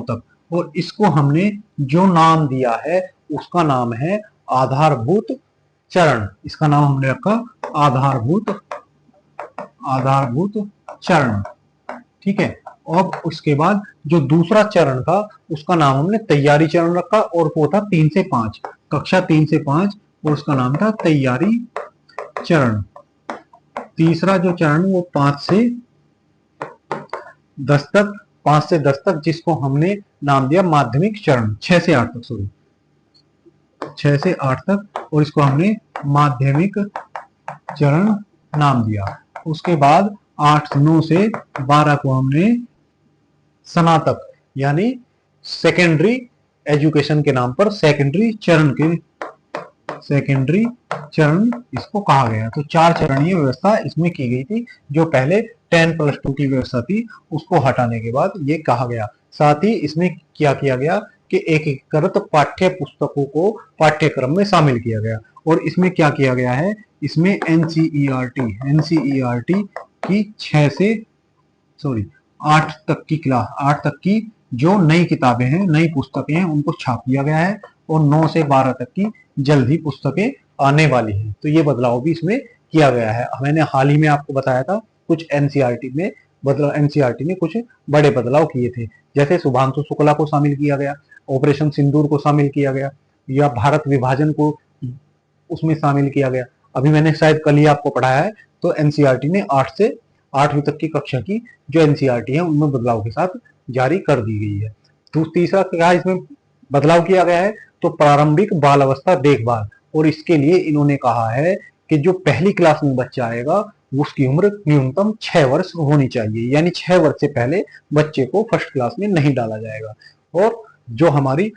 तक। और इसको हमने जो नाम दिया है उसका नाम है आधारभूत चरण। इसका नाम हमने रखा आधारभूत चरण, ठीक है। अब उसके बाद जो दूसरा चरण था उसका नाम हमने तैयारी चरण रखा, और वो था 3 से 5, कक्षा 3 से 5, और उसका नाम था तैयारी चरण। तीसरा जो चरण वो 5 से 10 तक, 5 से 10 तक, जिसको हमने नाम दिया माध्यमिक चरण, 6 से 8 तक, सॉरी 6 से 8 तक, और इसको हमने माध्यमिक चरण नाम दिया। उसके बाद 8, 9 से 12 को हमने स्नातक यानी सेकेंडरी एजुकेशन के नाम पर सेकेंडरी चरण इसको कहा गया। तो 4 चरणीय व्यवस्था इसमें की गई थी। जो पहले 10+2 की व्यवस्था थी उसको हटाने के बाद ये कहा गया। साथ ही इसमें क्या किया गया कि एकीकृत पाठ्य पुस्तकों को पाठ्यक्रम में शामिल किया गया। और इसमें क्या किया गया है, इसमें एनसीईआरटी की 6 से 8 तक की क्लास, 8 तक की जो नई किताबें हैं, नई पुस्तकें हैं, उनको छाप दिया गया है। और 9 से 12 तक की जल्द ही पुस्तकें आने वाली हैं। तो ये बदलाव भी इसमें किया गया है। मैंने हाल ही में आपको बताया था कुछ एनसीईआरटी ने कुछ बड़े बदलाव किए थे, जैसे शुभांशु शुक्ला को शामिल किया गया, ऑपरेशन सिंदूर को शामिल किया गया, या भारत विभाजन को उसमें शामिल किया गया। अभी मैंने शायद कल ही आपको पढ़ाया है। तो एनसीईआरटी ने 8 से 8वीं तक की कक्षा की जो एनसीईआरटी है उनमें बदलाव के साथ जारी कर दी गई है। तो तीसरा क्या इसमें बदलाव किया गया है, तो प्रारंभिक बाल अवस्था देखभाल। और इसके लिए इन्होंने कहा है कि जो पहली क्लास में बच्चा आएगा उसकी उम्र न्यूनतम 6 वर्ष होनी चाहिए, यानी 6 वर्ष से पहले बच्चे को फर्स्ट क्लास में नहीं डाला जाएगा। और जो हमारी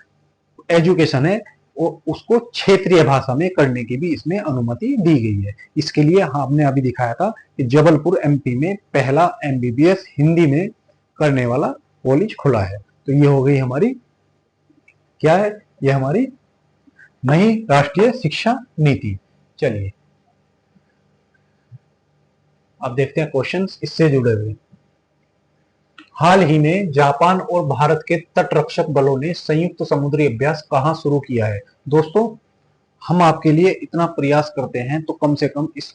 एजुकेशन है उसको क्षेत्रीय भाषा में करने की भी इसमें अनुमति दी गई है। इसके लिए हमने अभी दिखाया था कि जबलपुर एमपी में पहला एमबीबीएस हिंदी में करने वाला कॉलेज खुला है। तो ये हो गई हमारी, क्या है, ये हमारी नई राष्ट्रीय शिक्षा नीति। चलिए अब देखते हैं क्वेश्चंस इससे जुड़े हुए। हाल ही में जापान और भारत के तटरक्षक बलों ने संयुक्त समुद्री अभ्यास कहां शुरू किया है। दोस्तों, हम आपके लिए इतना प्रयास करते हैं तो कम से कम इस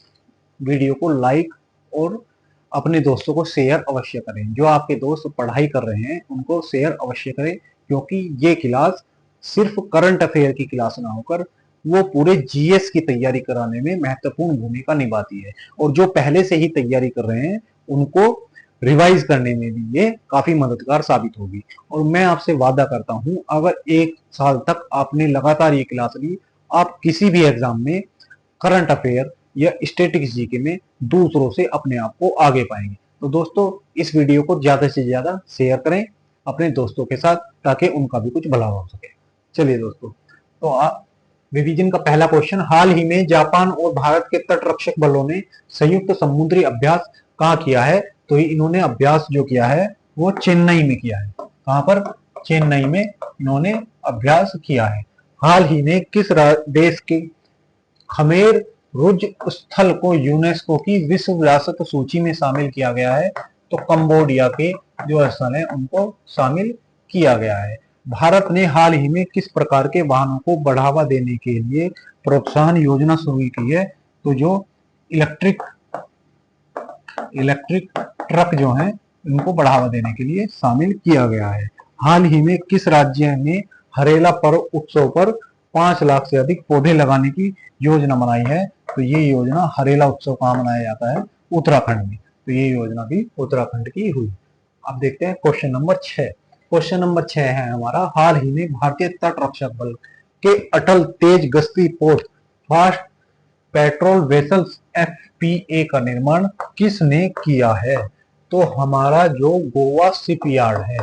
वीडियो को लाइक और अपने दोस्तों को शेयर अवश्य करें। जो आपके दोस्त पढ़ाई कर रहे हैं उनको शेयर अवश्य करें, क्योंकि ये क्लास सिर्फ करंट अफेयर की क्लास ना होकर वो पूरे जीएस की तैयारी कराने में महत्वपूर्ण भूमिका निभाती है। और जो पहले से ही तैयारी कर रहे हैं उनको रिवाइज करने में भी ये काफी मददगार साबित होगी। और मैं आपसे वादा करता हूं, अगर 1 साल तक आपने लगातार ये क्लास ली, आप किसी भी एग्जाम में करंट अफेयर या स्टैटिक्स जीके में दूसरों से अपने आप को आगे पाएंगे। तो दोस्तों, इस वीडियो को ज्यादा से ज्यादा शेयर करें अपने दोस्तों के साथ, ताकि उनका भी कुछ भला हो सके। चलिए दोस्तों, तो रिवीजन का पहला क्वेश्चन, हाल ही में जापान और भारत के तटरक्षक बलों ने संयुक्त समुद्री अभ्यास कहाँ किया है। तो इन्होंने अभ्यास जो किया है वो चेन्नई में किया है। कहां पर? चेन्नई में इन्होंने अभ्यास किया है। हाल ही में किस देश के खमेर रुज स्थल को यूनेस्को की विश्व विरासत सूची में शामिल किया गया है। तो कंबोडिया के जो स्थल है उनको शामिल किया गया है। भारत ने हाल ही में किस प्रकार के वाहनों को बढ़ावा देने के लिए प्रोत्साहन योजना शुरू की है? तो जो इलेक्ट्रिक इलेक्ट्रिक ट्रक जो हैं इनको बढ़ावा देने के लिए शामिल किया गया है। हाल ही में किस राज्य ने हरेला पर्व उत्सव पर 5 लाख से अधिक पौधे लगाने की योजना बनाई है? तो ये योजना हरेला उत्सव कहाँ मनाया जाता है? उत्तराखंड में। तो ये योजना भी उत्तराखंड की हुई। अब देखते हैं क्वेश्चन नंबर 6। क्वेश्चन नंबर 6 है हमारा, हाल ही में भारतीय तट रक्षक बल के अटल तेज गश्ती पोत फास्ट पेट्रोल वेसल्स FPA का निर्माण किसने किया है? तो हमारा जो गोवा शिपयार्ड है,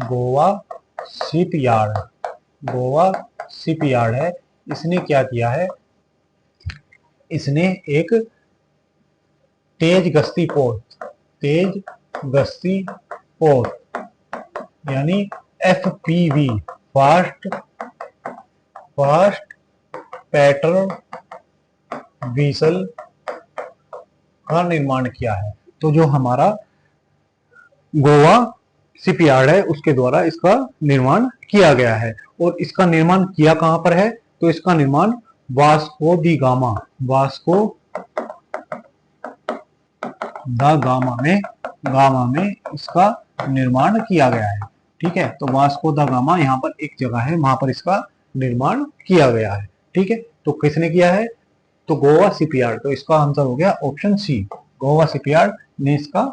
गोवा शिपयार्ड है, इसने क्या किया है? इसने एक तेज गश्ती पोत यानी FPV फास्ट पेट्रोल व्हीसल का निर्माण किया है। तो जो हमारा गोवा शिपयार्ड है उसके द्वारा इसका निर्माण किया गया है। और इसका निर्माण किया कहां पर है? तो इसका निर्माण वास्को द गामा में इसका निर्माण किया गया है। ठीक है, तो वास्को द गामा यहाँ पर एक जगह है, वहां पर इसका निर्माण किया गया है। ठीक है, तो किसने किया है? तो गोवा शिपयार्ड। तो इसका आंसर हो गया ऑप्शन सी, गोवा शिपयार्ड ने इसका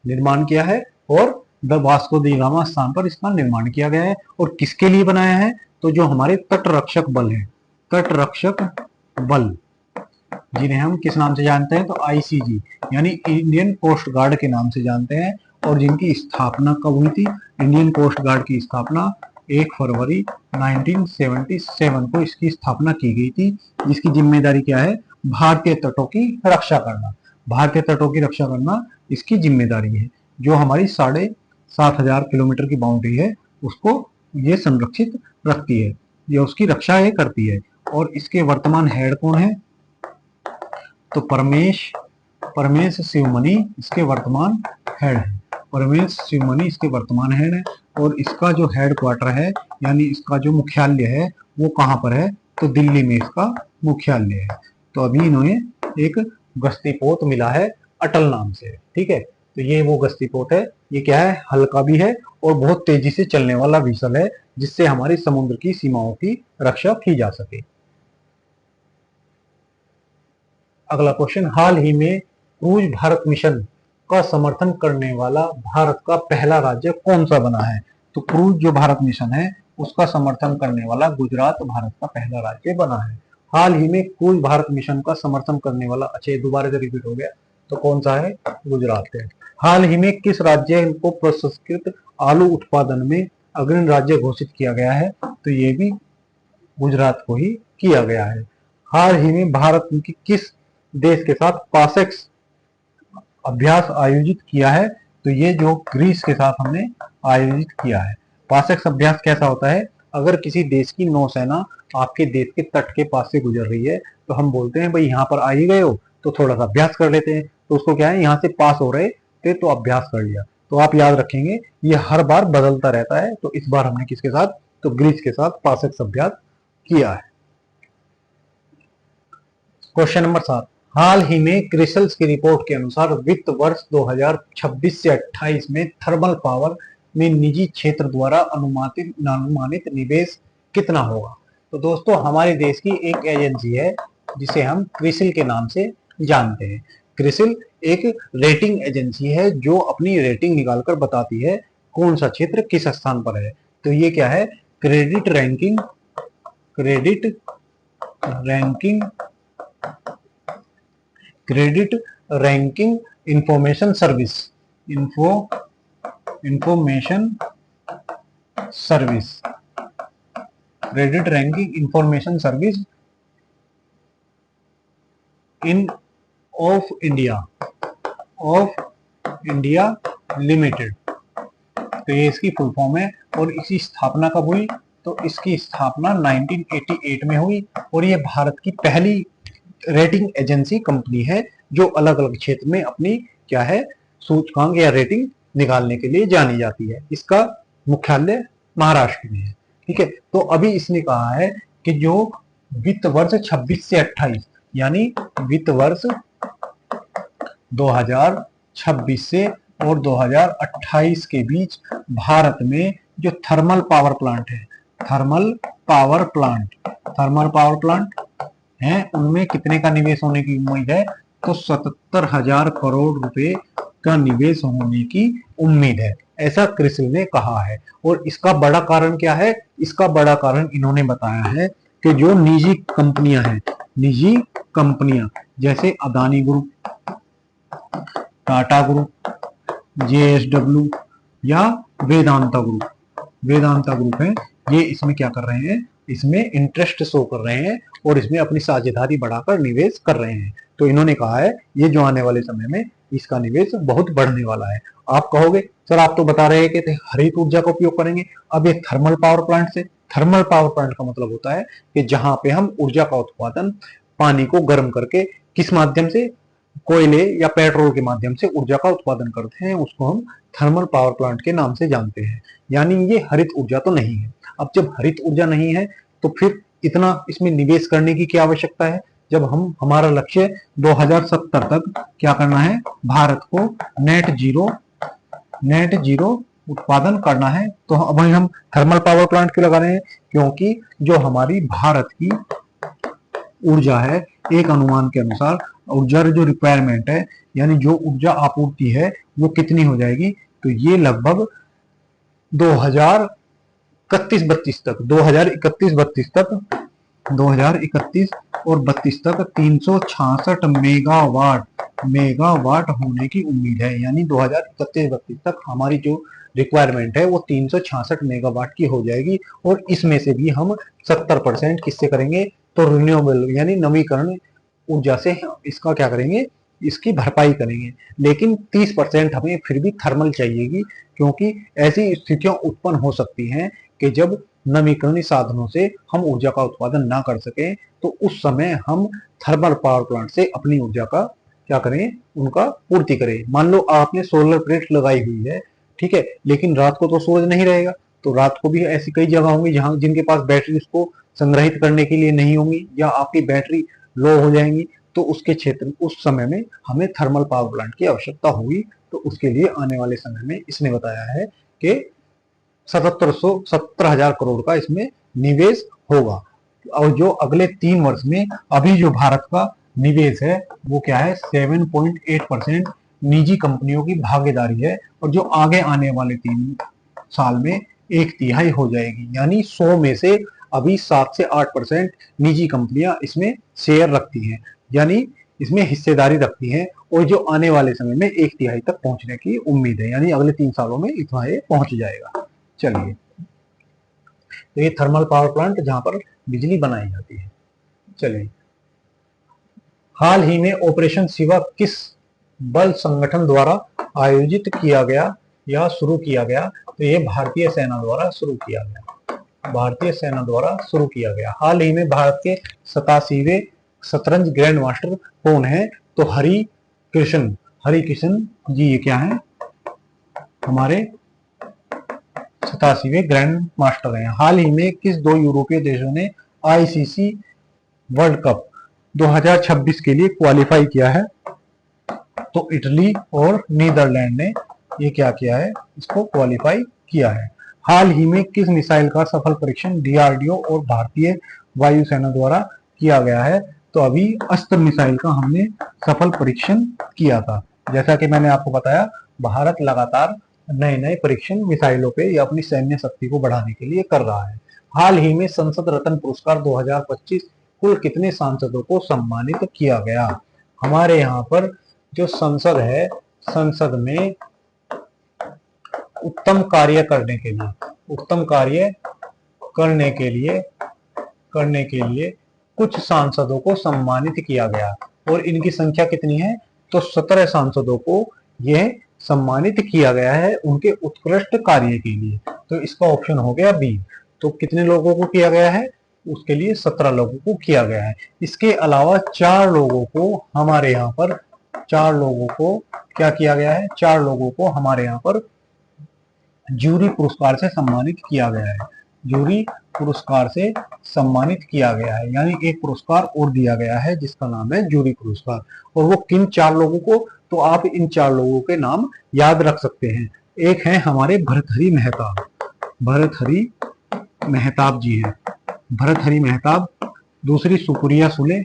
निर्माण किया है और द वास्को द गामा स्थान पर इसका निर्माण किया गया है। और किसके लिए बनाया है? तो जो हमारे तट रक्षक बल है, तट रक्षक बल, जिन्हें हम किस नाम से जानते हैं? तो ICG यानी इंडियन कोस्ट गार्ड के नाम से जानते हैं। और जिनकी स्थापना कब हुई थी? इंडियन कोस्ट गार्ड की स्थापना 1 फरवरी 1977 को इसकी स्थापना की गई थी। जिसकी जिम्मेदारी क्या है? भारतीय तटों की रक्षा करना। भारतीय तटों की रक्षा करना इसकी जिम्मेदारी है। जो हमारी 7,500 किलोमीटर की बाउंड्री है उसको ये संरक्षित रखती है, ये उसकी रक्षा ये करती है। और इसके वर्तमान हेड कौन है? तो परमेश शिवमणि इसके वर्तमान हेड है। परमेश शिवमणि इसके वर्तमान हेड है। और इसका जो हेड क्वार्टर है यानी इसका जो मुख्यालय है वो कहाँ पर है? तो दिल्ली में इसका मुख्यालय है। तो अभी इन्होंने एक गश्ती पोत मिला है अटल नाम से। ठीक है, तो ये वो गश्ती पोत है। ये क्या है? हल्का भी है और बहुत तेजी से चलने वाला व्हीसल है, जिससे हमारी समुद्र की सीमाओं की रक्षा की जा सके। अगला क्वेश्चन, हाल ही में क्रूज भारत मिशन का समर्थन करने वाला भारत का पहला राज्य कौन सा बना है? तो क्रूज जो भारत मिशन है उसका समर्थन करने वाला गुजरात भारत का पहला राज्य बना है। हाल ही में क्रूज भारत मिशन का समर्थन करने वाला, अच्छा दोबारा से रिपीट हो गया, तो कौन सा है? गुजरात है। हाल ही में किस राज्य को प्रसंस्कृत आलू उत्पादन में अग्रणी राज्य घोषित किया गया है? तो ये भी गुजरात को ही किया गया है। हाल ही में भारत की किस देश के साथ पासेक्स अभ्यास आयोजित किया है? तो ये जो ग्रीस के साथ हमने आयोजित किया है। पासेक्स अभ्यास कैसा होता है? अगर किसी देश की नौसेना आपके देश के तट के पास से गुजर रही है तो हम बोलते हैं भाई यहाँ पर आ ही गए हो तो थोड़ा सा अभ्यास कर लेते हैं। तो उसको क्या है, यहाँ से पास हो रहे थे तो अभ्यास कर लिया। तो आप याद रखेंगे ये हर बार बदलता रहता है। तो इस बार हमने किसके साथ? तो ग्रीस के साथ पासेक्स अभ्यास किया है। क्वेश्चन नंबर 7, हाल ही में क्रिसल्स की रिपोर्ट के अनुसार वित्त वर्ष 2026 से 28 में थर्मल पावर में निजी क्षेत्र द्वारा अनुमानित निवेश कितना होगा? तो दोस्तों हमारे देश की एक एजेंसी है जिसे हम क्रिसिल के नाम से जानते हैं। क्रिसिल एक रेटिंग एजेंसी है जो अपनी रेटिंग निकालकर बताती है कौन सा क्षेत्र किस स्थान पर है। तो ये क्या है? Credit ranking information service in of India limited. तो ये इसकी फुल फॉर्म है। और इसकी स्थापना कब हुई? तो इसकी स्थापना 1988 में हुई। और ये भारत की पहली रेटिंग एजेंसी कंपनी है जो अलग अलग क्षेत्र में अपनी सूचकांक या रेटिंग निकालने के लिए जानी जाती है। इसका मुख्यालय महाराष्ट्र में है। ठीक है, तो अभी इसने कहा है कि जो वित्त वर्ष 26 से 28 यानी वित्त वर्ष 2026 से और 2028 के बीच भारत में जो थर्मल पावर प्लांट है, थर्मल पावर प्लांट है, उनमें कितने का निवेश होने की उम्मीद है? तो 77,000 करोड़ रुपए का निवेश होने की उम्मीद है, ऐसा क्रिसिल ने कहा है। और इसका बड़ा कारण क्या है? इसका बड़ा कारण इन्होंने बताया है कि जो निजी कंपनियां जैसे Adani group, Tata group, JSW या वेदांता ग्रुप है, ये इसमें क्या कर रहे हैं? इसमें इंटरेस्ट शो कर रहे हैं और इसमें अपनी साझेदारी बढ़ाकर निवेश कर रहे हैं। तो इन्होंने कहा है ये जो आने वाले समय में इसका निवेश बहुत बढ़ने वाला है। आप कहोगे सर आप तो बता रहे हैं कि हरित ऊर्जा का उपयोग करेंगे। अब ये थर्मल पावर प्लांट का मतलब होता है कि जहां पे हम ऊर्जा का उत्पादन पानी को गर्म करके किस माध्यम से, कोयले या पेट्रोल के माध्यम से ऊर्जा का उत्पादन करते हैं, उसको हम थर्मल पावर प्लांट के नाम से जानते हैं। यानी ये हरित ऊर्जा तो नहीं है। अब जब हरित ऊर्जा नहीं है तो फिर इतना इसमें निवेश करने की क्या आवश्यकता है? जब हमारा लक्ष्य 2070 तक क्या करना है? भारत को नेट जीरो उत्पादन करना है। तो अब हम थर्मल पावर प्लांट क्यों लगा रहे हैं? क्योंकि जो हमारी भारत की ऊर्जा है, एक अनुमान के अनुसार ऊर्जा जो रिक्वायरमेंट है, यानी जो ऊर्जा आपूर्ति है वो कितनी हो जाएगी? तो ये लगभग 2031-32 तक 366 मेगावाट होने की उम्मीद है। यानी 2031-32 तक हमारी जो रिक्वायरमेंट है वो 366 मेगावाट की हो जाएगी। और इसमें से भी हम 70% किससे करेंगे? तो रिन्यूएबल यानी नवीकरण ऊर्जा से इसका क्या करेंगे? इसकी भरपाई करेंगे। लेकिन 30% हमें फिर भी थर्मल चाहिएगी, क्योंकि ऐसी स्थितियां उत्पन्न हो सकती हैं कि जब नवीकरणीय साधनों से हम ऊर्जा का उत्पादन ना कर सकें, तो उस समय हम थर्मल पावर प्लांट से अपनी ऊर्जा का क्या करें? उनका पूर्ति करें। मान लो आपने सोलर प्लेट लगाई हुई है, ठीक है, लेकिन रात को तो सूरज नहीं रहेगा, तो रात को भी ऐसी कई जगह होंगी जहां जिनके पास बैटरी उसको संग्रहित करने के लिए नहीं होंगी, या आपकी बैटरी लो हो जाएंगी, तो उसके क्षेत्र उस समय में हमें थर्मल पावर प्लांट की आवश्यकता होगी। तो उसके लिए आने वाले समय में इसने बताया है कि 70,000 करोड़ का इसमें निवेश होगा। और जो अगले 3 वर्ष में अभी जो भारत का निवेश है वो क्या है? 7.8% निजी कंपनियों की भागीदारी है, और जो आगे आने वाले 3 साल में 1/3 हो जाएगी। यानी 100 में से अभी 7 से 8% निजी कंपनियां इसमें शेयर रखती हैं, यानी इसमें हिस्सेदारी रखती हैं, और जो आने वाले समय में 1/3 तक पहुंचने की उम्मीद है। यानी अगले 3 सालों में इतना ये पहुंच जाएगा। चलिए, तो ये थर्मल पावर प्लांट जहां पर बिजली बनाई जाती है। चलिए, हाल ही में ऑपरेशन शिवा किस बल संगठन द्वारा आयोजित किया गया या शुरू किया गया? तो ये भारतीय सेना द्वारा शुरू किया गया। हाल ही में भारत के 87वें शतरंज ग्रैंड मास्टर कौन है? तो हरि कृष्ण जी ये क्या है? हमारे 87वें ग्रैंड मास्टर हैं। हाल ही में किस 2 यूरोपीय देशों ने ICC वर्ल्ड कप 2026 के लिए क्वालिफाई किया है? तो इटली और नीदरलैंड ने ये क्या किया है? इसको क्वालिफाई किया है। हाल ही में किस मिसाइल का सफल परीक्षण DRDO और भारतीय वायुसेना द्वारा किया गया है? तो अभी अस्त्र मिसाइल का हमने सफल परीक्षण किया था। जैसा कि मैंने आपको बताया, भारत लगातार नए परीक्षण मिसाइलों पे या अपनी सैन्य शक्ति को बढ़ाने के लिए कर रहा है। हाल ही में संसद रत्न पुरस्कार 2025 कुल कितने सांसदों को सम्मानित किया गया? हमारे यहाँ पर जो संसद है, संसद में उत्तम कार्य करने के लिए कुछ सांसदों को सम्मानित किया गया, और इनकी संख्या कितनी है? तो 17 सांसदों को यह सम्मानित किया गया है उनके उत्कृष्ट कार्य के लिए। तो इसका ऑप्शन हो गया बी। तो कितने लोगों को किया गया है? उसके लिए 17 लोगों को किया गया है। इसके अलावा 4 लोगों को हमारे यहाँ पर क्या किया गया है? 4 लोगों को हमारे यहाँ पर जूरी पुरस्कार से सम्मानित किया गया है। जूरी पुरस्कार से सम्मानित किया गया है, यानी एक पुरस्कार और दिया गया है जिसका नाम है जूरी पुरस्कार। और वो किन 4 लोगों को, तो आप इन 4 लोगों के नाम याद रख सकते हैं। एक है हमारे भर्तहरि मेहताब, भर्तहरि मेहताब जी हैं, भर्तहरि मेहताब। दूसरी सुप्रिया सुले,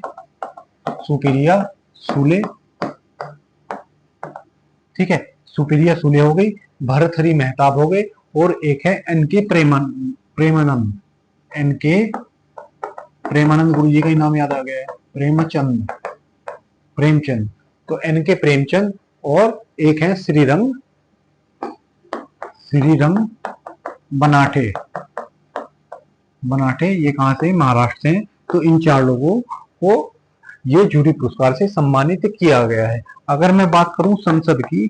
सुप्रिया सुले, ठीक है, सुप्रिया सुले हो गई, भर्तहरि मेहताब हो गए, और एक है एनके प्रेमानंद, एनके प्रेमानंद गुरु जी का ही नाम याद आ गया है, प्रेमचंद, प्रेमचंद। तो एनके प्रेमचंद, और एक है श्रीरंग, श्रीरंग बनाटे, बनाटे, ये कहां से, महाराष्ट्र से। तो इन 4 लोगों को ये जूरी पुरस्कार से सम्मानित किया गया है। अगर मैं बात करूं संसद की,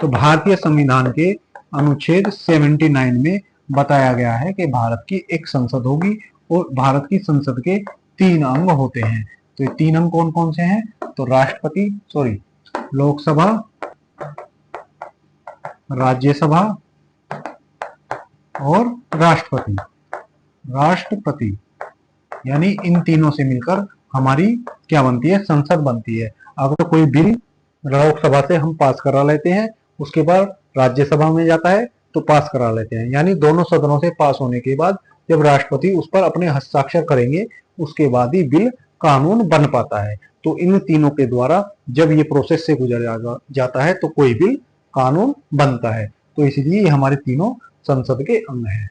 तो भारतीय संविधान के अनुच्छेद 79 में बताया गया है कि भारत की एक संसद होगी, और भारत की संसद के 3 अंग होते हैं। तो ये 3 अंग कौन कौन से हैं, तो राष्ट्रपति, सॉरी, लोकसभा, राज्यसभा और राष्ट्रपति, राष्ट्रपति, यानी इन तीनों से मिलकर हमारी क्या बनती है, संसद बनती है। अगर कोई बिल लोकसभा से हम पास करा लेते हैं, उसके बाद राज्यसभा में जाता है तो पास करा लेते हैं, यानी दोनों सदनों से पास होने के बाद जब राष्ट्रपति उस पर अपने हस्ताक्षर करेंगे, उसके बाद ही बिल कानून बन पाता है। तो इन तीनों के द्वारा जब ये प्रोसेस से गुजर जाता है तो कोई बिल कानून बनता है। तो इसलिए ये हमारे तीनों संसद के अंग हैं।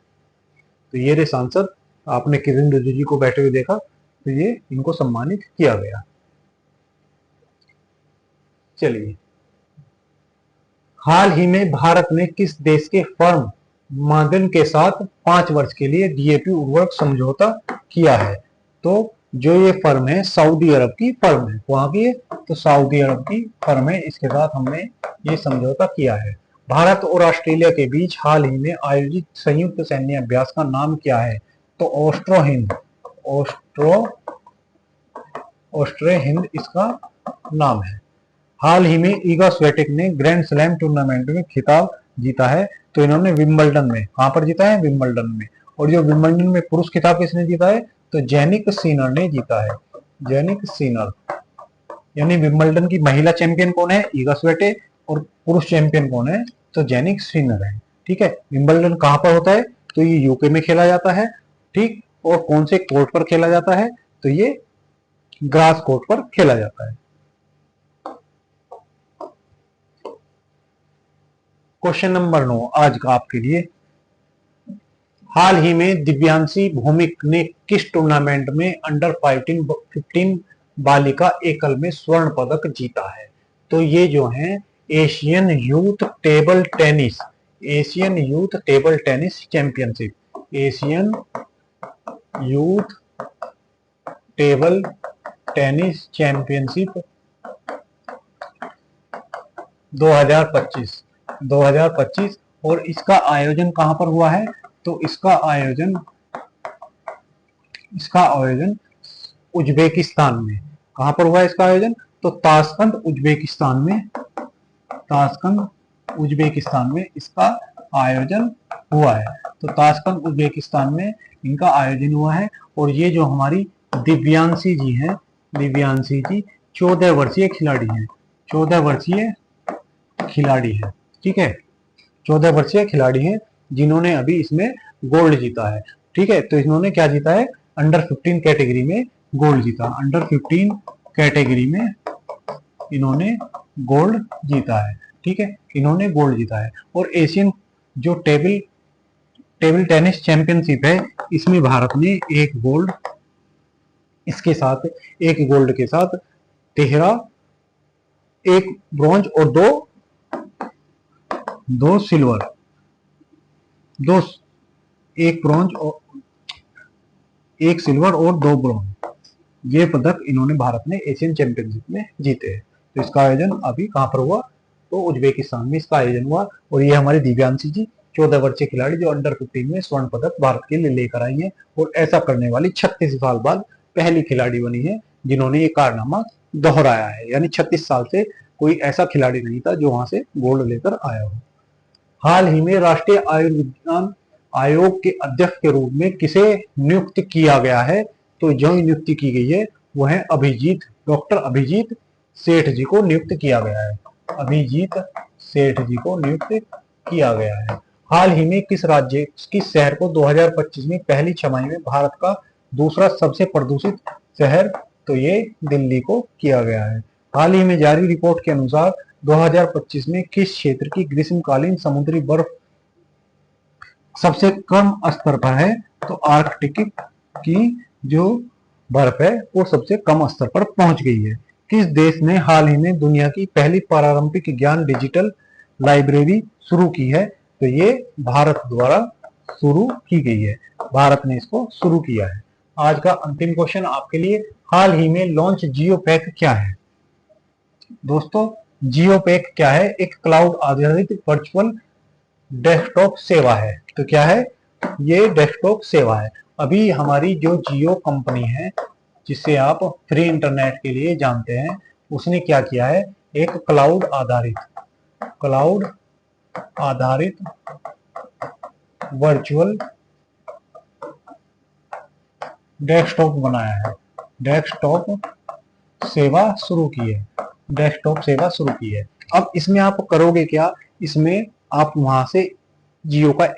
तो ये रे सांसद, आपने किरण रिजिजू जी को बैठे हुए देखा, तो ये इनको सम्मानित किया गया। चलिए, हाल ही में भारत ने किस देश के फर्म मॉडर्न के साथ 5 वर्ष के लिए डीएपी उर्वरक समझौता किया है? तो जो ये फर्म है सऊदी अरब की फर्म है, वहां की है, तो सऊदी अरब की फर्म है, इसके साथ हमने ये समझौता किया है। भारत और ऑस्ट्रेलिया के बीच हाल ही में आयोजित संयुक्त सैन्य अभ्यास का नाम क्या है? तो ऑस्ट्रो हिंद, ऑस्ट्रे हिंद इसका नाम है। हाल ही में ईगा स्वेटिक ने ग्रैंड स्लैम टूर्नामेंट में खिताब जीता है, तो इन्होंने विंबलडन में, कहां पर जीता है, विंबलडन में। और जो विंबलडन में पुरुष खिताब किसने जीता है, तो जेनिक सिनर ने जीता है, जेनिक सिनर। यानी विंबलडन की महिला चैंपियन कौन है, ईगा स्वेटिक, और पुरुष चैंपियन कौन है, तो जेनिक सिनर है। ठीक है, विंबलडन कहां पर होता है, तो ये यूके में खेला जाता है। ठीक, और कौन से कोर्ट पर खेला जाता है, तो ये ग्रास कोर्ट पर खेला जाता है। क्वेश्चन नंबर 9 आज का आपके लिए, हाल ही में दिव्यांशी भौमिक ने किस टूर्नामेंट में अंडर 15 बालिका एकल में स्वर्ण पदक जीता है? तो ये जो है Asian youth table tennis, Asian youth table tennis championship, Asian youth table tennis championship 2025। और इसका आयोजन कहां पर हुआ है, तो इसका आयोजन उज्बेकिस्तान में। कहां पर हुआ है इसका आयोजन, तो ताशकंद उज्बेकिस्तान में, ताशकंद उज्बेकिस्तान में इसका आयोजन हुआ है। तो ताशकंद उज्बेकिस्तान में इनका आयोजन हुआ है। और ये जो हमारी दिव्यांशी जी हैं, दिव्यांशी जी 14 वर्षीय खिलाड़ी हैं, 14 वर्षीय खिलाड़ी है। ठीक है, 14 वर्षीय खिलाड़ी हैं जिन्होंने अभी इसमें गोल्ड जीता है। ठीक है, तो इन्होंने क्या जीता है, अंडर 15 कैटेगरी में गोल्ड जीता, अंडर 15 कैटेगरी में इन्होंने गोल्ड जीता है। ठीक है, इन्होंने गोल्ड जीता है। और एशियन जो टेबल टेनिस चैंपियनशिप है, इसमें भारत ने एक गोल्ड, इसके साथ एक गोल्ड के साथ 13, एक ब्रॉन्ज और दो सिल्वर, एक ब्रॉन्ज और एक सिल्वर और 2 ब्रॉन्ज, ये पदक इन्होंने भारत ने एशियन चैंपियनशिप में जीते हैं। तो इसका आयोजन अभी कहां पर हुआ, तो उज्बेकिस्तान में इसका आयोजन हुआ। और ये हमारी दिव्यांशी जी 14 वर्षीय खिलाड़ी जो अंडर 15 में स्वर्ण पदक भारत के लिए लेकर आई है, और ऐसा करने वाली 36 साल बाद पहली खिलाड़ी बनी है जिन्होंने ये कारनामा दोहराया है। यानी 36 साल से कोई ऐसा खिलाड़ी नहीं था जो वहां से गोल्ड लेकर आया हो। हाल ही में राष्ट्रीय आयुर्विज्ञान आयोग के अध्यक्ष के रूप में किसे नियुक्त किया गया है? तो जो नियुक्ति की गई है वो है डॉक्टर अभिजीत सेठ जी को नियुक्त किया गया है। अभिजीत सेठ जी को नियुक्त किया गया है। हाल ही में किस शहर को 2025 में पहली छमाही में भारत का दूसरा सबसे प्रदूषित शहर, तो ये दिल्ली को किया गया है। हाल ही में जारी रिपोर्ट के अनुसार 2025 में किस क्षेत्र की ग्रीष्मकालीन समुद्री बर्फ सबसे कम स्तर पर है? तो आर्कटिक की जो बर्फ है वो सबसे कम स्तर पर पहुंच गई है। किस देश ने हाल ही में दुनिया की पहली पारंपरिक ज्ञान डिजिटल लाइब्रेरी शुरू की है? तो ये भारत द्वारा शुरू की गई है, भारत ने इसको शुरू किया है। आज का अंतिम क्वेश्चन आपके लिए, हाल ही में लॉन्च जियोपैक क्या है? दोस्तों जियोपैक क्या है? एक क्लाउड आधारित वर्चुअल डेस्कटॉप सेवा है। तो क्या है ये? डेस्कटॉप सेवा है। अभी हमारी जो जियो कंपनी है जिसे आप फ्री इंटरनेट के लिए जानते हैं, उसने क्या किया है? एक क्लाउड आधारित वर्चुअल डेस्कटॉप बनाया है, डेस्कटॉप सेवा शुरू की है। अब इसमें आप करोगे क्या? इसमें आप वहां से जियो का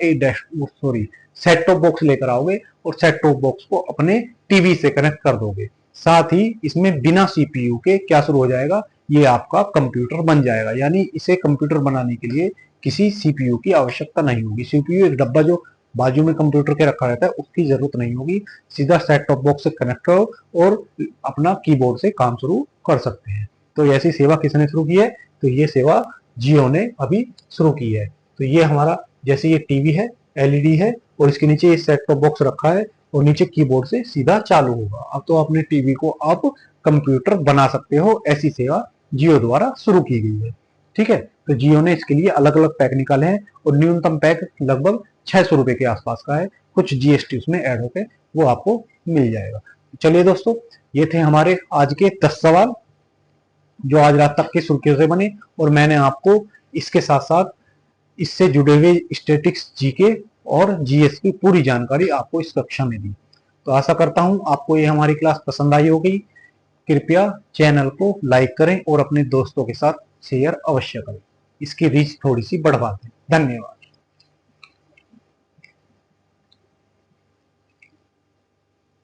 सेट टॉप बॉक्स लेकर आओगे और सेट टॉप बॉक्स को अपने टीवी से कनेक्ट कर दोगे। साथ ही इसमें बिना सीपीयू के क्या शुरू हो जाएगा? ये आपका कंप्यूटर बन जाएगा। यानी इसे कंप्यूटर बनाने के लिए किसी सीपीयू की आवश्यकता नहीं होगी। सीपीयू एक डब्बा जो बाजू में कंप्यूटर के रखा रहता है उसकी जरूरत नहीं होगी। सीधा सेट टॉप बॉक्स से कनेक्ट करो और अपना कीबोर्ड से काम शुरू कर सकते हैं। तो ऐसी सेवा किसने शुरू की है? तो ये सेवा जियो ने अभी शुरू की है। तो ये हमारा, जैसे ये टीवी है, एलईडी है और इसके नीचे ये सेट टॉप बॉक्स रखा है और नीचे कीबोर्ड से सीधा चालू होगा। अब तो अपने टीवी को आप कंप्यूटर बना सकते हो। ऐसी सेवा जियो द्वारा शुरू की गई है। ठीक है, तो जियो ने इसके लिए अलग अलग पैक निकाले हैं और न्यूनतम पैक लगभग 600 रुपए के आसपास का है। कुछ जीएसटी उसमें ऐड होके वो आपको मिल जाएगा। चलिए दोस्तों, ये थे हमारे आज के 10 सवाल जो आज रात तक की सुर्खियों से बने और मैंने आपको इसके साथ साथ इससे जुड़े हुए स्टैटिक्स, जीके और जीएस की पूरी जानकारी आपको इस कक्षा में दी। तो आशा करता हूं आपको ये हमारी क्लास पसंद आई होगी। कृपया चैनल को लाइक करें और अपने दोस्तों के साथ शेयर अवश्य करें। इसकी रीच थोड़ी सी बढ़वा दें। धन्यवाद।